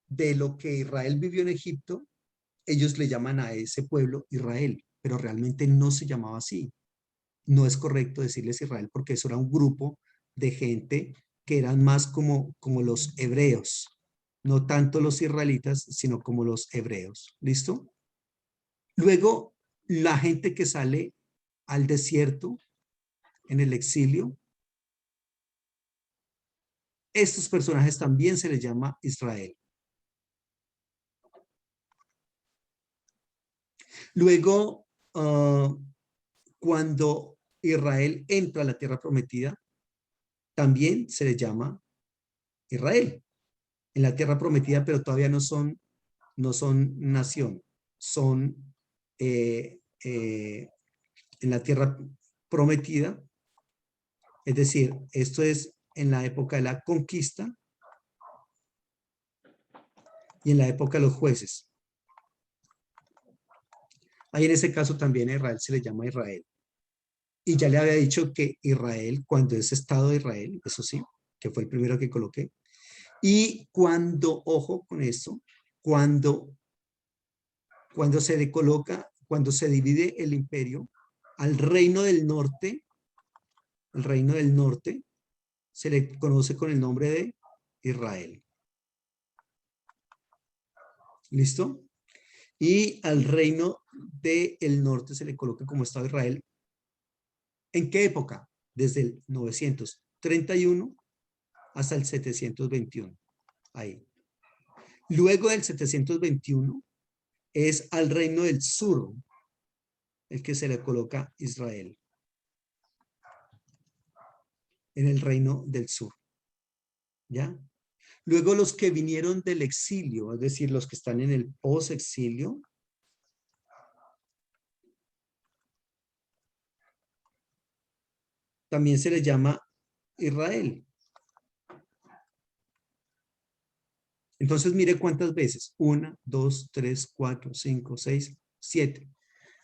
de lo que Israel vivió en Egipto, ellos le llaman a ese pueblo Israel, pero realmente no se llamaba así. No es correcto decirles Israel porque eso era un grupo de gente que eran más como los hebreos, no tanto los israelitas, sino como los hebreos. ¿Listo? Luego, la gente que sale al desierto, en el exilio, estos personajes también se les llama Israel. Luego, cuando Israel entra a la tierra prometida, también se le llama Israel. En la tierra prometida, pero todavía no son nación, son en la tierra prometida. Es decir, esto es en la época de la conquista y en la época de los jueces. Ahí en ese caso también a Israel se le llama Israel. Y ya le había dicho que Israel, cuando es Estado de Israel, eso sí, que fue el primero que coloqué, y cuando, ojo con esto, cuando se coloca, cuando se divide el imperio, al reino del norte, el reino del norte, se le conoce con el nombre de Israel. ¿Listo? Y al reino del norte se le coloca como Estado de Israel. ¿En qué época? Desde el 931 hasta el 721. Ahí. Luego del 721 es al reino del sur el que se le coloca Israel. En el reino del sur. ¿Ya? Luego los que vinieron del exilio, es decir, los que están en el post-exilio, también se les llama Israel. Entonces mire cuántas veces. 1, 2, 3, 4, 5, 6, 7.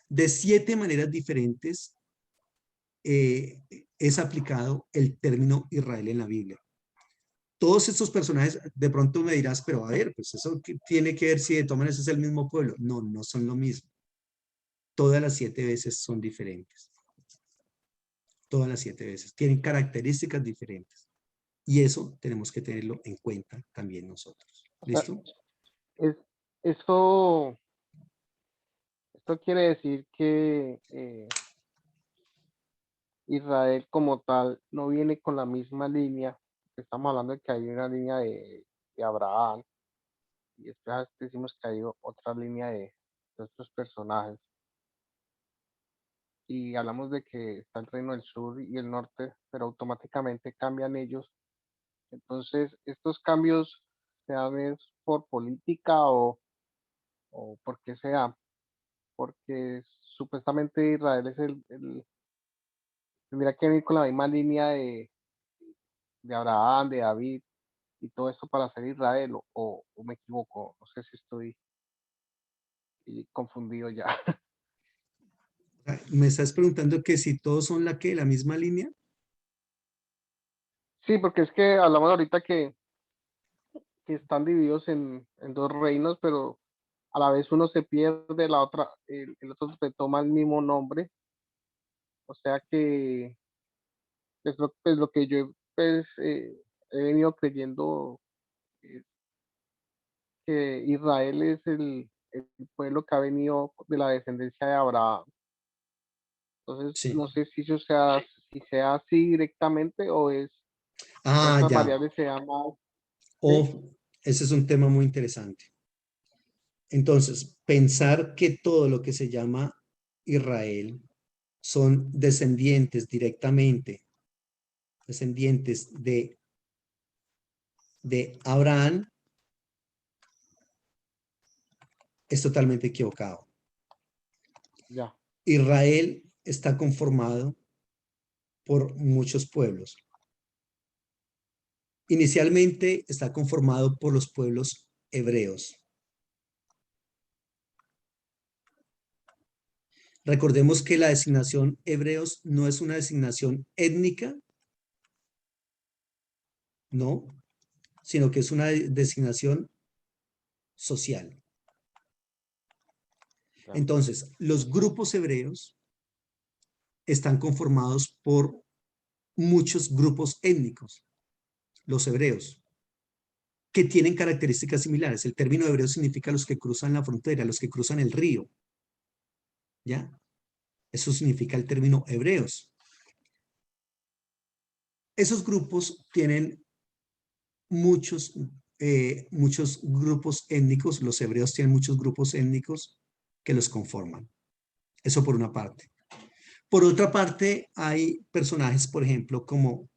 De 7 maneras diferentes es aplicado el término Israel en la Biblia. Todos estos personajes, de pronto me dirás, pero a ver, pues eso tiene que ver si de todas maneras es el mismo pueblo. No, no son lo mismo. Todas las 7 veces son diferentes. Todas las 7 veces. Tienen características diferentes. Y eso tenemos que tenerlo en cuenta también nosotros. O sea, ¿Listo? es, esto, esto quiere decir que Israel como tal no viene con la misma línea. Estamos hablando de que hay una línea de Abraham y después decimos que hay otra línea de estos personajes. Y hablamos de que está el reino del sur y el norte, pero automáticamente cambian ellos. Entonces, estos cambios se dan es por política o por qué se dan, porque supuestamente Israel es tendría que venir con la misma línea de Abraham, de David y todo esto para ser Israel, o me equivoco, no sé si estoy confundido ya. Me estás preguntando que si todos son la misma línea. Sí, porque es que hablamos ahorita que están divididos en dos reinos, pero a la vez uno se pierde, la otra, el otro se toma el mismo nombre, o sea que es lo que yo pues, he venido creyendo eh, que Israel es el pueblo que ha venido de la descendencia de Abraham. Entonces, Sí. no sé si sea así directamente o Ah, estas ya. variables se llaman, ¿sí? O ese es un tema muy interesante. Entonces, pensar que todo lo que se llama Israel son descendientes directamente, descendientes de Abraham, es totalmente equivocado. Ya, Israel está conformado por muchos pueblos. Inicialmente está conformado por los pueblos hebreos. Recordemos que la designación hebreos no es una designación étnica, no, sino que es una designación social. Ya. Entonces, los grupos hebreos están conformados por muchos grupos étnicos, los hebreos, que tienen características similares. El término hebreo significa los que cruzan la frontera, los que cruzan el río. ¿Ya? Eso significa el término hebreos. Esos grupos tienen muchos, muchos grupos étnicos. Los hebreos tienen muchos grupos étnicos que los conforman. Eso por una parte. Por otra parte, hay personajes, por ejemplo, como,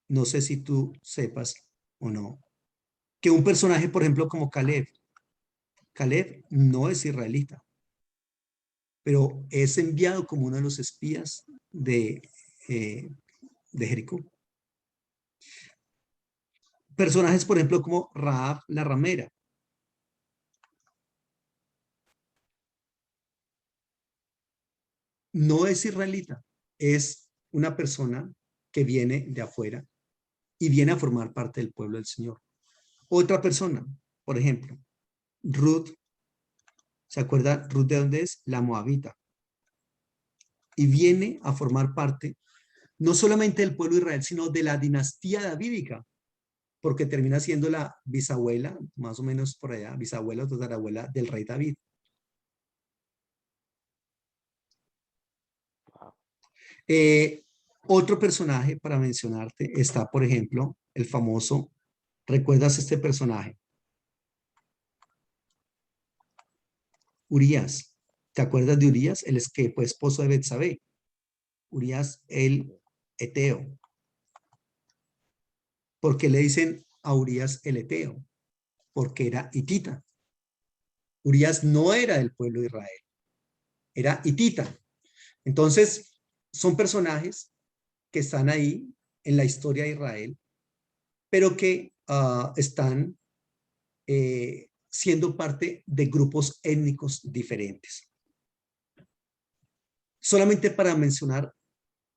no sé si tú sepas o no, que un personaje, por ejemplo, como Caleb. Caleb no es israelita, pero es enviado como uno de los espías eh, de Jericó. Personajes, por ejemplo, como Rahab la ramera. No es israelita, es una persona que viene de afuera y viene a formar parte del pueblo del Señor. Otra persona, por ejemplo, Ruth, ¿se acuerda Ruth de dónde es? La moabita. Y viene a formar parte no solamente del pueblo de Israel, sino de la dinastía davídica, porque termina siendo la bisabuela, más o menos por allá, bisabuela o tatarabuela del rey David. Wow. Eh, Otro personaje para mencionarte está, por ejemplo, el famoso, ¿recuerdas este personaje? Urías. ¿Te acuerdas de Urías? El que fue esposo de Betsabé. Urías el Eteo. ¿Por qué le dicen a Urías el Eteo? Porque era hitita. Urías no era del pueblo de Israel, era hitita. Entonces, son personajes que están ahí en la historia de Israel, pero que están siendo parte de grupos étnicos diferentes. Solamente para mencionar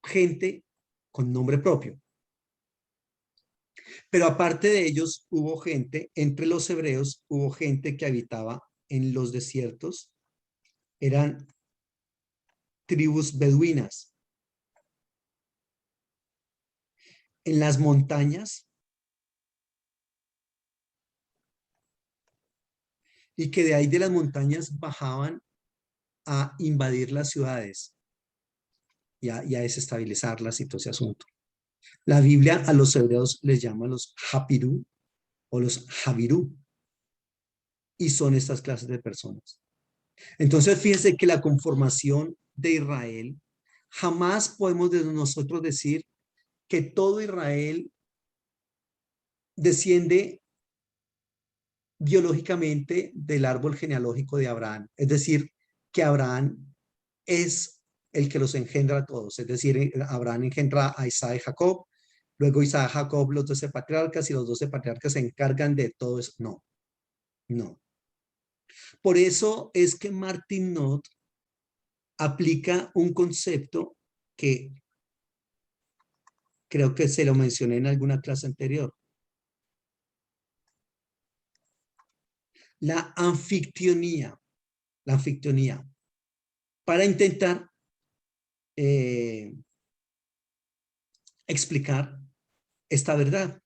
gente con nombre propio. Pero aparte de ellos, hubo gente, entre los hebreos, hubo gente que habitaba en los desiertos, eran tribus beduinas. En las montañas, y que de ahí de las montañas bajaban a invadir las ciudades y a desestabilizarlas y todo ese asunto. La Biblia a los hebreos les llama los Hapirú o los Javirú, y son estas clases de personas. Entonces, fíjense que la conformación de Israel, jamás podemos nosotros decir que todo Israel desciende biológicamente del árbol genealógico de Abraham. Es decir, que Abraham es el que los engendra a todos. Es decir, Abraham engendra a Isaac y Jacob, luego Isaac y Jacob, los 12 patriarcas, y los 12 patriarcas se encargan de todo eso. No, no. Por eso es que Martin Knott aplica un concepto que creo que se lo mencioné en alguna clase anterior. La anfictionía. La anfictionía. Para intentar explicar esta verdad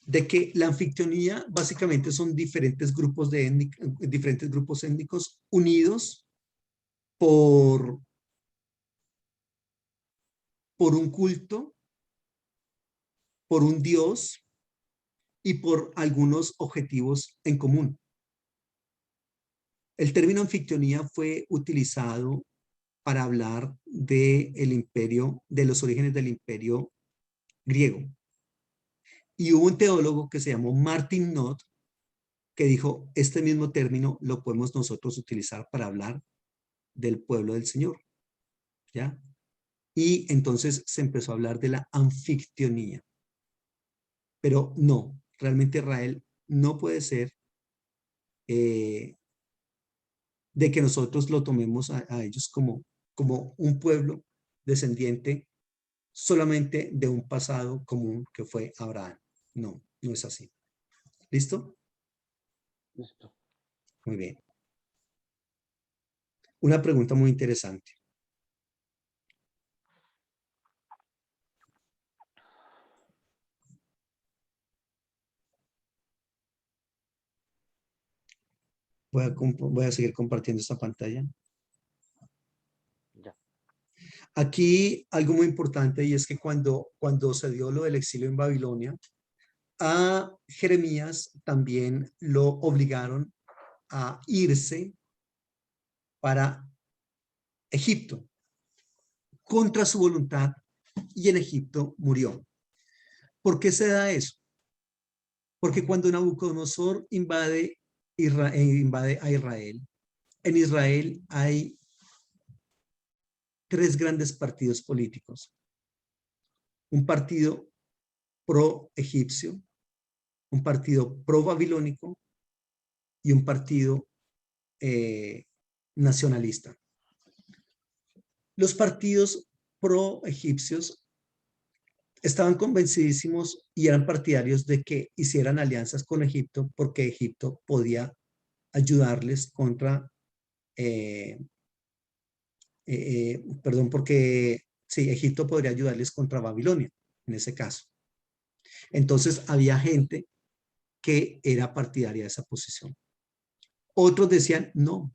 de que la anfictionía básicamente son diferentes grupos diferentes grupos étnicos unidos por, por un culto, por un dios y por algunos objetivos en común. El término anfictionía fue utilizado para hablar del imperio, de los orígenes del imperio griego. Y hubo un teólogo que se llamó Martin Knott que dijo, este mismo término lo podemos nosotros utilizar para hablar del pueblo del Señor, ¿ya? Y entonces se empezó a hablar de la anfictionía. Pero no, realmente Israel no puede ser eh, de que nosotros lo tomemos a ellos como un pueblo descendiente solamente de un pasado común que fue Abraham. No, no es así. ¿Listo? Listo. Muy bien. Una pregunta muy interesante. Voy a seguir compartiendo esta pantalla. Ya. Aquí algo muy importante y es que cuando se dio lo del exilio en Babilonia, a Jeremías también lo obligaron a irse para Egipto contra su voluntad y en Egipto murió. ¿Por qué se da eso? Porque cuando Nabucodonosor invade a Israel, en Israel hay tres grandes partidos políticos. Un partido pro-egipcio, un partido pro-babilónico y un partido nacionalista. Los partidos pro-egipcios estaban convencidísimos y eran partidarios de que hicieran alianzas con Egipto porque Egipto podía ayudarles contra, perdón, porque sí, Egipto podría ayudarles contra Babilonia en ese caso. Entonces había gente que era partidaria de esa posición. Otros decían, no,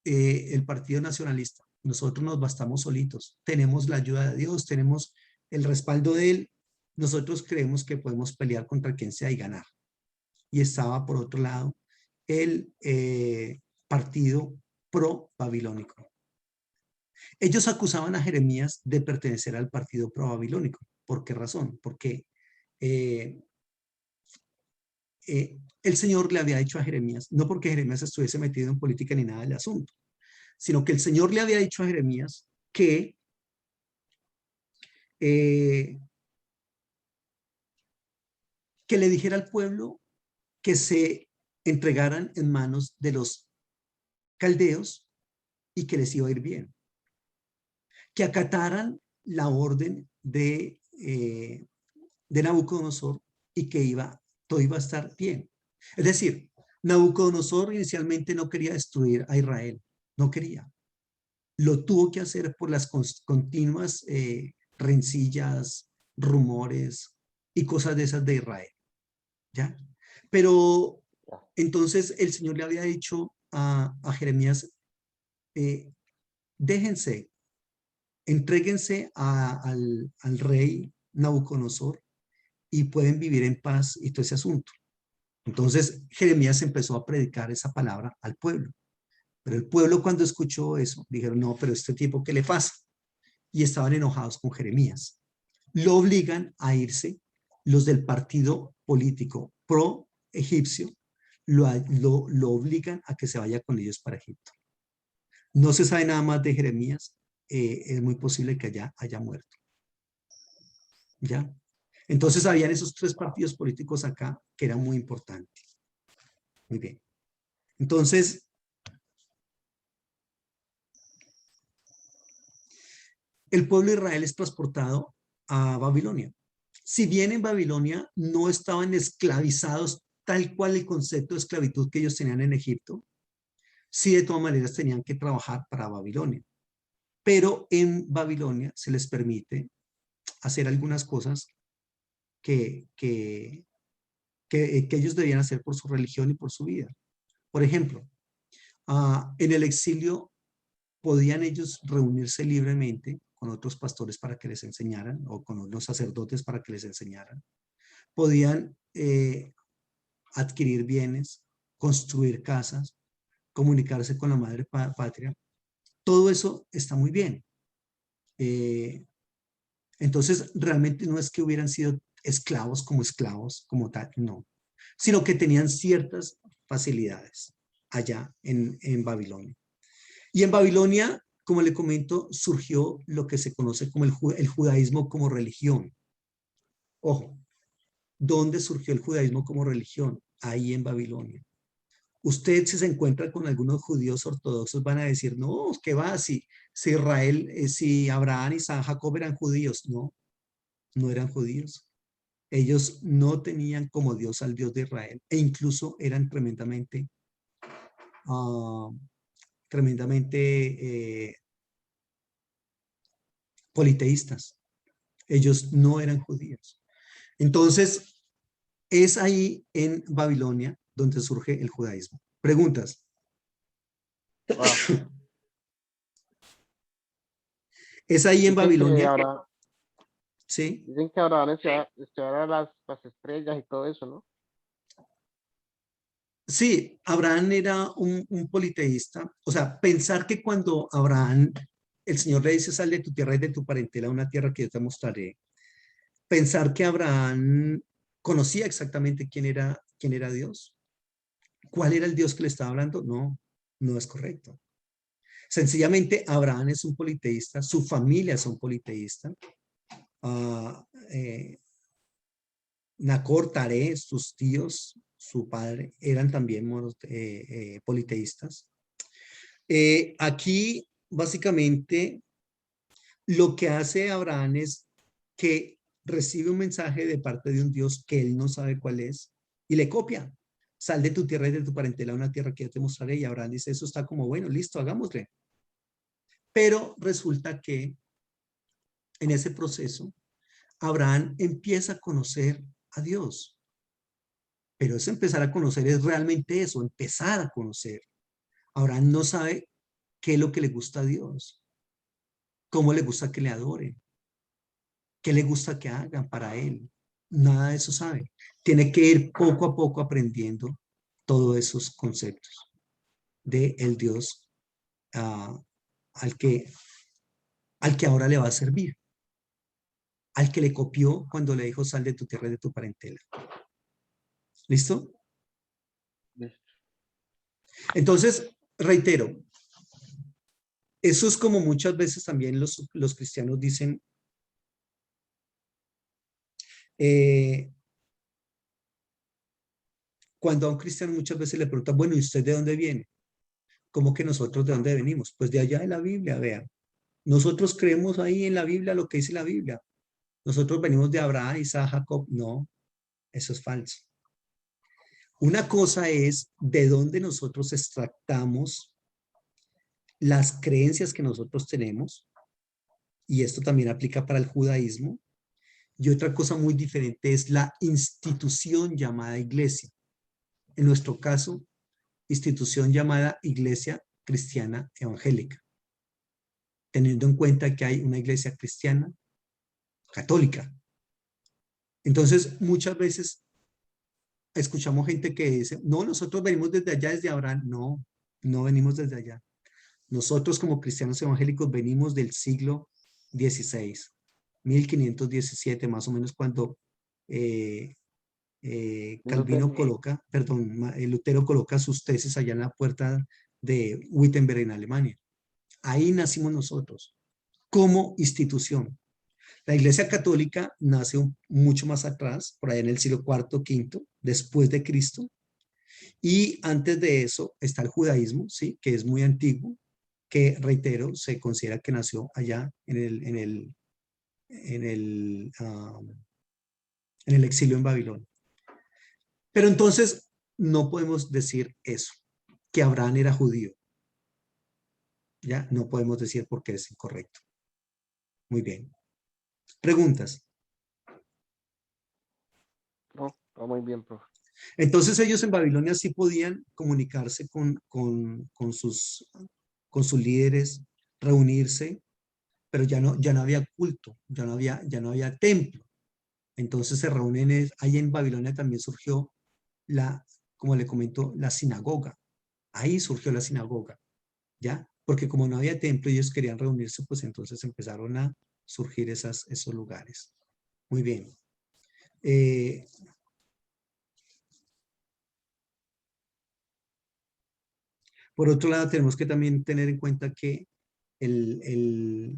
el Partido Nacionalista, nosotros nos bastamos solitos, tenemos la ayuda de Dios, tenemos el respaldo de Él, nosotros creemos que podemos pelear contra quien sea y ganar. Y estaba por otro lado el partido pro-babilónico. Ellos acusaban a Jeremías de pertenecer al partido pro-babilónico. ¿Por qué razón? Porque eh, el Señor le había dicho a Jeremías, no porque Jeremías estuviese metido en política ni nada del asunto, sino que el Señor le había dicho a Jeremías eh, que le dijera al pueblo que se entregaran en manos de los caldeos y que les iba a ir bien, que acataran la orden de Nabucodonosor y que todo iba a estar bien. Es decir, Nabucodonosor inicialmente no quería destruir a Israel, no quería. Lo tuvo que hacer por las continuas rencillas, rumores y cosas de esas de Israel, ¿ya? Pero entonces el Señor le había dicho a Jeremías, eh, déjense, entréguense al rey Nabucodonosor y pueden vivir en paz y todo ese asunto. Entonces Jeremías empezó a predicar esa palabra al pueblo. Pero el pueblo cuando escuchó eso, dijeron, no, pero este tipo, ¿qué le pasa? Y estaban enojados con Jeremías. Lo obligan a irse, los del partido político pro-egipcio, lo obligan a que se vaya con ellos para Egipto. No se sabe nada más de Jeremías, es muy posible que haya muerto. ¿Ya? Entonces habían esos tres partidos políticos acá que eran muy importantes. Muy bien. Entonces, el pueblo de Israel es transportado a Babilonia. Si bien en Babilonia no estaban esclavizados tal cual el concepto de esclavitud que ellos tenían en Egipto, sí de todas maneras tenían que trabajar para Babilonia. Pero en Babilonia se les permite hacer algunas cosas que, que, que ellos debían hacer por su religión y por su vida. Por ejemplo, en el exilio podían ellos reunirse libremente con otros pastores para que les enseñaran o con otros sacerdotes para que les enseñaran. Podían adquirir bienes, construir casas, comunicarse con la madre patria. Todo eso está muy bien. Entonces, realmente no es que hubieran sido esclavos, como tal, no, sino que tenían ciertas facilidades allá en Babilonia. Y en Babilonia, como le comento, surgió lo que se conoce como el judaísmo como religión. Ojo, ¿Dónde surgió el judaísmo como religión? Ahí en Babilonia. Usted, si se encuentra con algunos judíos ortodoxos, van a decir, no, ¿qué va? Si Israel, si Abraham, Isaac, Jacob eran judíos. No, no eran judíos. Ellos no tenían como Dios al Dios de Israel e incluso eran ah, tremendamente politeístas. Ellos no eran judíos. Entonces, es ahí en Babilonia donde surge el judaísmo. Preguntas. Wow. Es ahí en Dicen que Babilonia, ahora, ¿sí? dicen que Abraham estudiaba las estrellas y todo eso, ¿no? Sí, Abraham era un politeísta. O sea, pensar que cuando Abraham, el Señor le dice, sal de tu tierra y de tu parentela a una tierra que yo te mostraré. Pensar que Abraham conocía exactamente quién era Dios. ¿Cuál era el Dios que le estaba hablando? No, no es correcto. Sencillamente, Abraham es un politeísta, su familia es un politeísta. Ah, Nacor, Taré, sus tíos, su padre, eran también politeístas. Aquí, básicamente, lo que hace Abraham es que recibe un mensaje de parte de un Dios que él no sabe cuál es y le copia. Sal de tu tierra y de tu parentela a una tierra que yo te mostraré. Y Abraham dice, eso está como bueno, listo, hagámosle. Pero resulta que en ese proceso, Abraham empieza a conocer a Dios. Pero es empezar a conocer, es realmente eso, empezar a conocer. Abraham no sabe qué es lo que le gusta a Dios, cómo le gusta que le adoren, qué le gusta que hagan para él. Nada de eso sabe. Tiene que ir poco a poco aprendiendo todos esos conceptos de el Dios uh, al, que, al que ahora le va a servir, al que le copió cuando le dijo sal de tu tierra y de tu parentela. ¿Listo? Listo. Entonces, reitero, eso es como muchas veces también los cristianos dicen, eh, cuando a un cristiano muchas veces le preguntan, bueno, ¿y usted de dónde viene? ¿Cómo que nosotros de dónde venimos? Pues de allá de la Biblia, vean. Nosotros creemos ahí en la Biblia lo que dice la Biblia. Nosotros venimos de Abraham, Isaac, Jacob. No, eso es falso. Una cosa es de dónde nosotros extractamos las creencias que nosotros tenemos, y esto también aplica para el judaísmo, y otra cosa muy diferente es la institución llamada iglesia. En nuestro caso, institución llamada Iglesia Cristiana Evangélica, teniendo en cuenta que hay una iglesia cristiana católica. Entonces, muchas veces escuchamos gente que dice, no, nosotros venimos desde allá, desde Abraham. No, no venimos desde allá. Nosotros como cristianos evangélicos venimos del siglo XVI, 1517, más o menos cuando eh, Calvino Lutero. coloca, perdón, Lutero coloca sus tesis allá en la puerta de Wittenberg en Alemania. Ahí nacimos nosotros, como institución. La Iglesia Católica nace mucho más atrás, por ahí en el siglo IV, V, después de Cristo. Y antes de eso está el judaísmo, ¿sí? Que es muy antiguo, que, reitero, se considera que nació allá en el, um, en el exilio en Babilonia. Pero entonces no podemos decir eso, que Abraham era judío. Ya no podemos decir porque es incorrecto. Muy bien. Preguntas. No, está muy bien, profe. Entonces ellos en Babilonia sí podían comunicarse con sus líderes, reunirse, pero ya no había culto, ya no había templo. Entonces se reúnen, ahí en Babilonia también surgió como le comento, la sinagoga. Ahí surgió la sinagoga, ¿ya? Porque como no había templo y ellos querían reunirse, pues entonces empezaron a surgir esos lugares. Muy bien. Eh, por otro lado, tenemos que también tener en cuenta que el, el,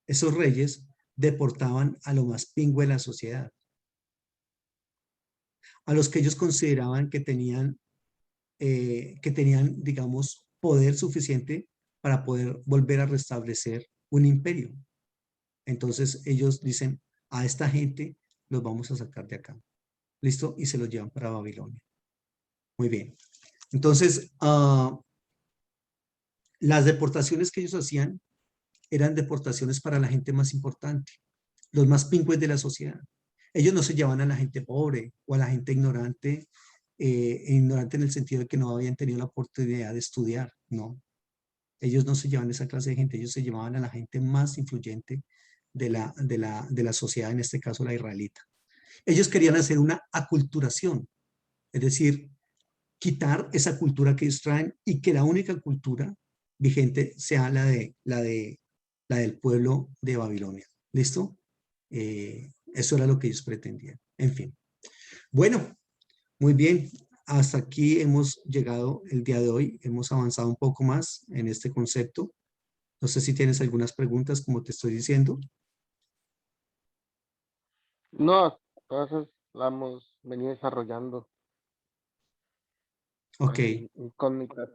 esos reyes deportaban a lo más pingüe de la sociedad. a los que ellos consideraban que tenían, digamos, poder suficiente para poder volver a restablecer un imperio. Entonces ellos dicen, a esta gente los vamos a sacar de acá. ¿Listo? Y se los llevan para Babilonia. Muy bien. Entonces, las deportaciones que ellos hacían eran deportaciones para la gente más importante, los más pingües de la sociedad. Ellos no se llevaban a la gente pobre o a la gente ignorante, ignorante en el sentido de que no habían tenido la oportunidad de estudiar, no. Ellos no se llevaban a esa clase de gente, ellos se llevaban a la gente más influyente de la sociedad, en este caso la israelita. Ellos querían hacer una aculturación, es decir, quitar esa cultura que ellos traen y que la única cultura vigente sea la del pueblo de Babilonia. ¿Listo? Eso era lo que ellos pretendían. En fin. Bueno, muy bien. Hasta aquí hemos llegado el día de hoy. Hemos avanzado un poco más en este concepto. No sé si tienes algunas preguntas, como te estoy diciendo. No, todas esas la hemos venido desarrollando Ok, con incógnitas.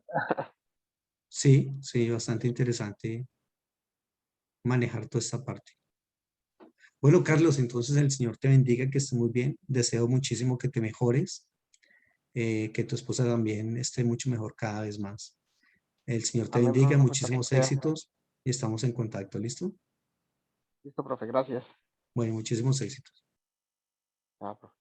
sí, sí, bastante interesante manejar toda esta parte. Bueno, Carlos, entonces el Señor te bendiga, que estés muy bien. Deseo muchísimo que te mejores, que tu esposa también esté mucho mejor cada vez más. El Señor te Amén, bendiga, profe, que así muchísimos sea. éxitos y estamos en contacto, ¿listo? Listo, profe, gracias. Bueno, muchísimos éxitos. Ah, profe.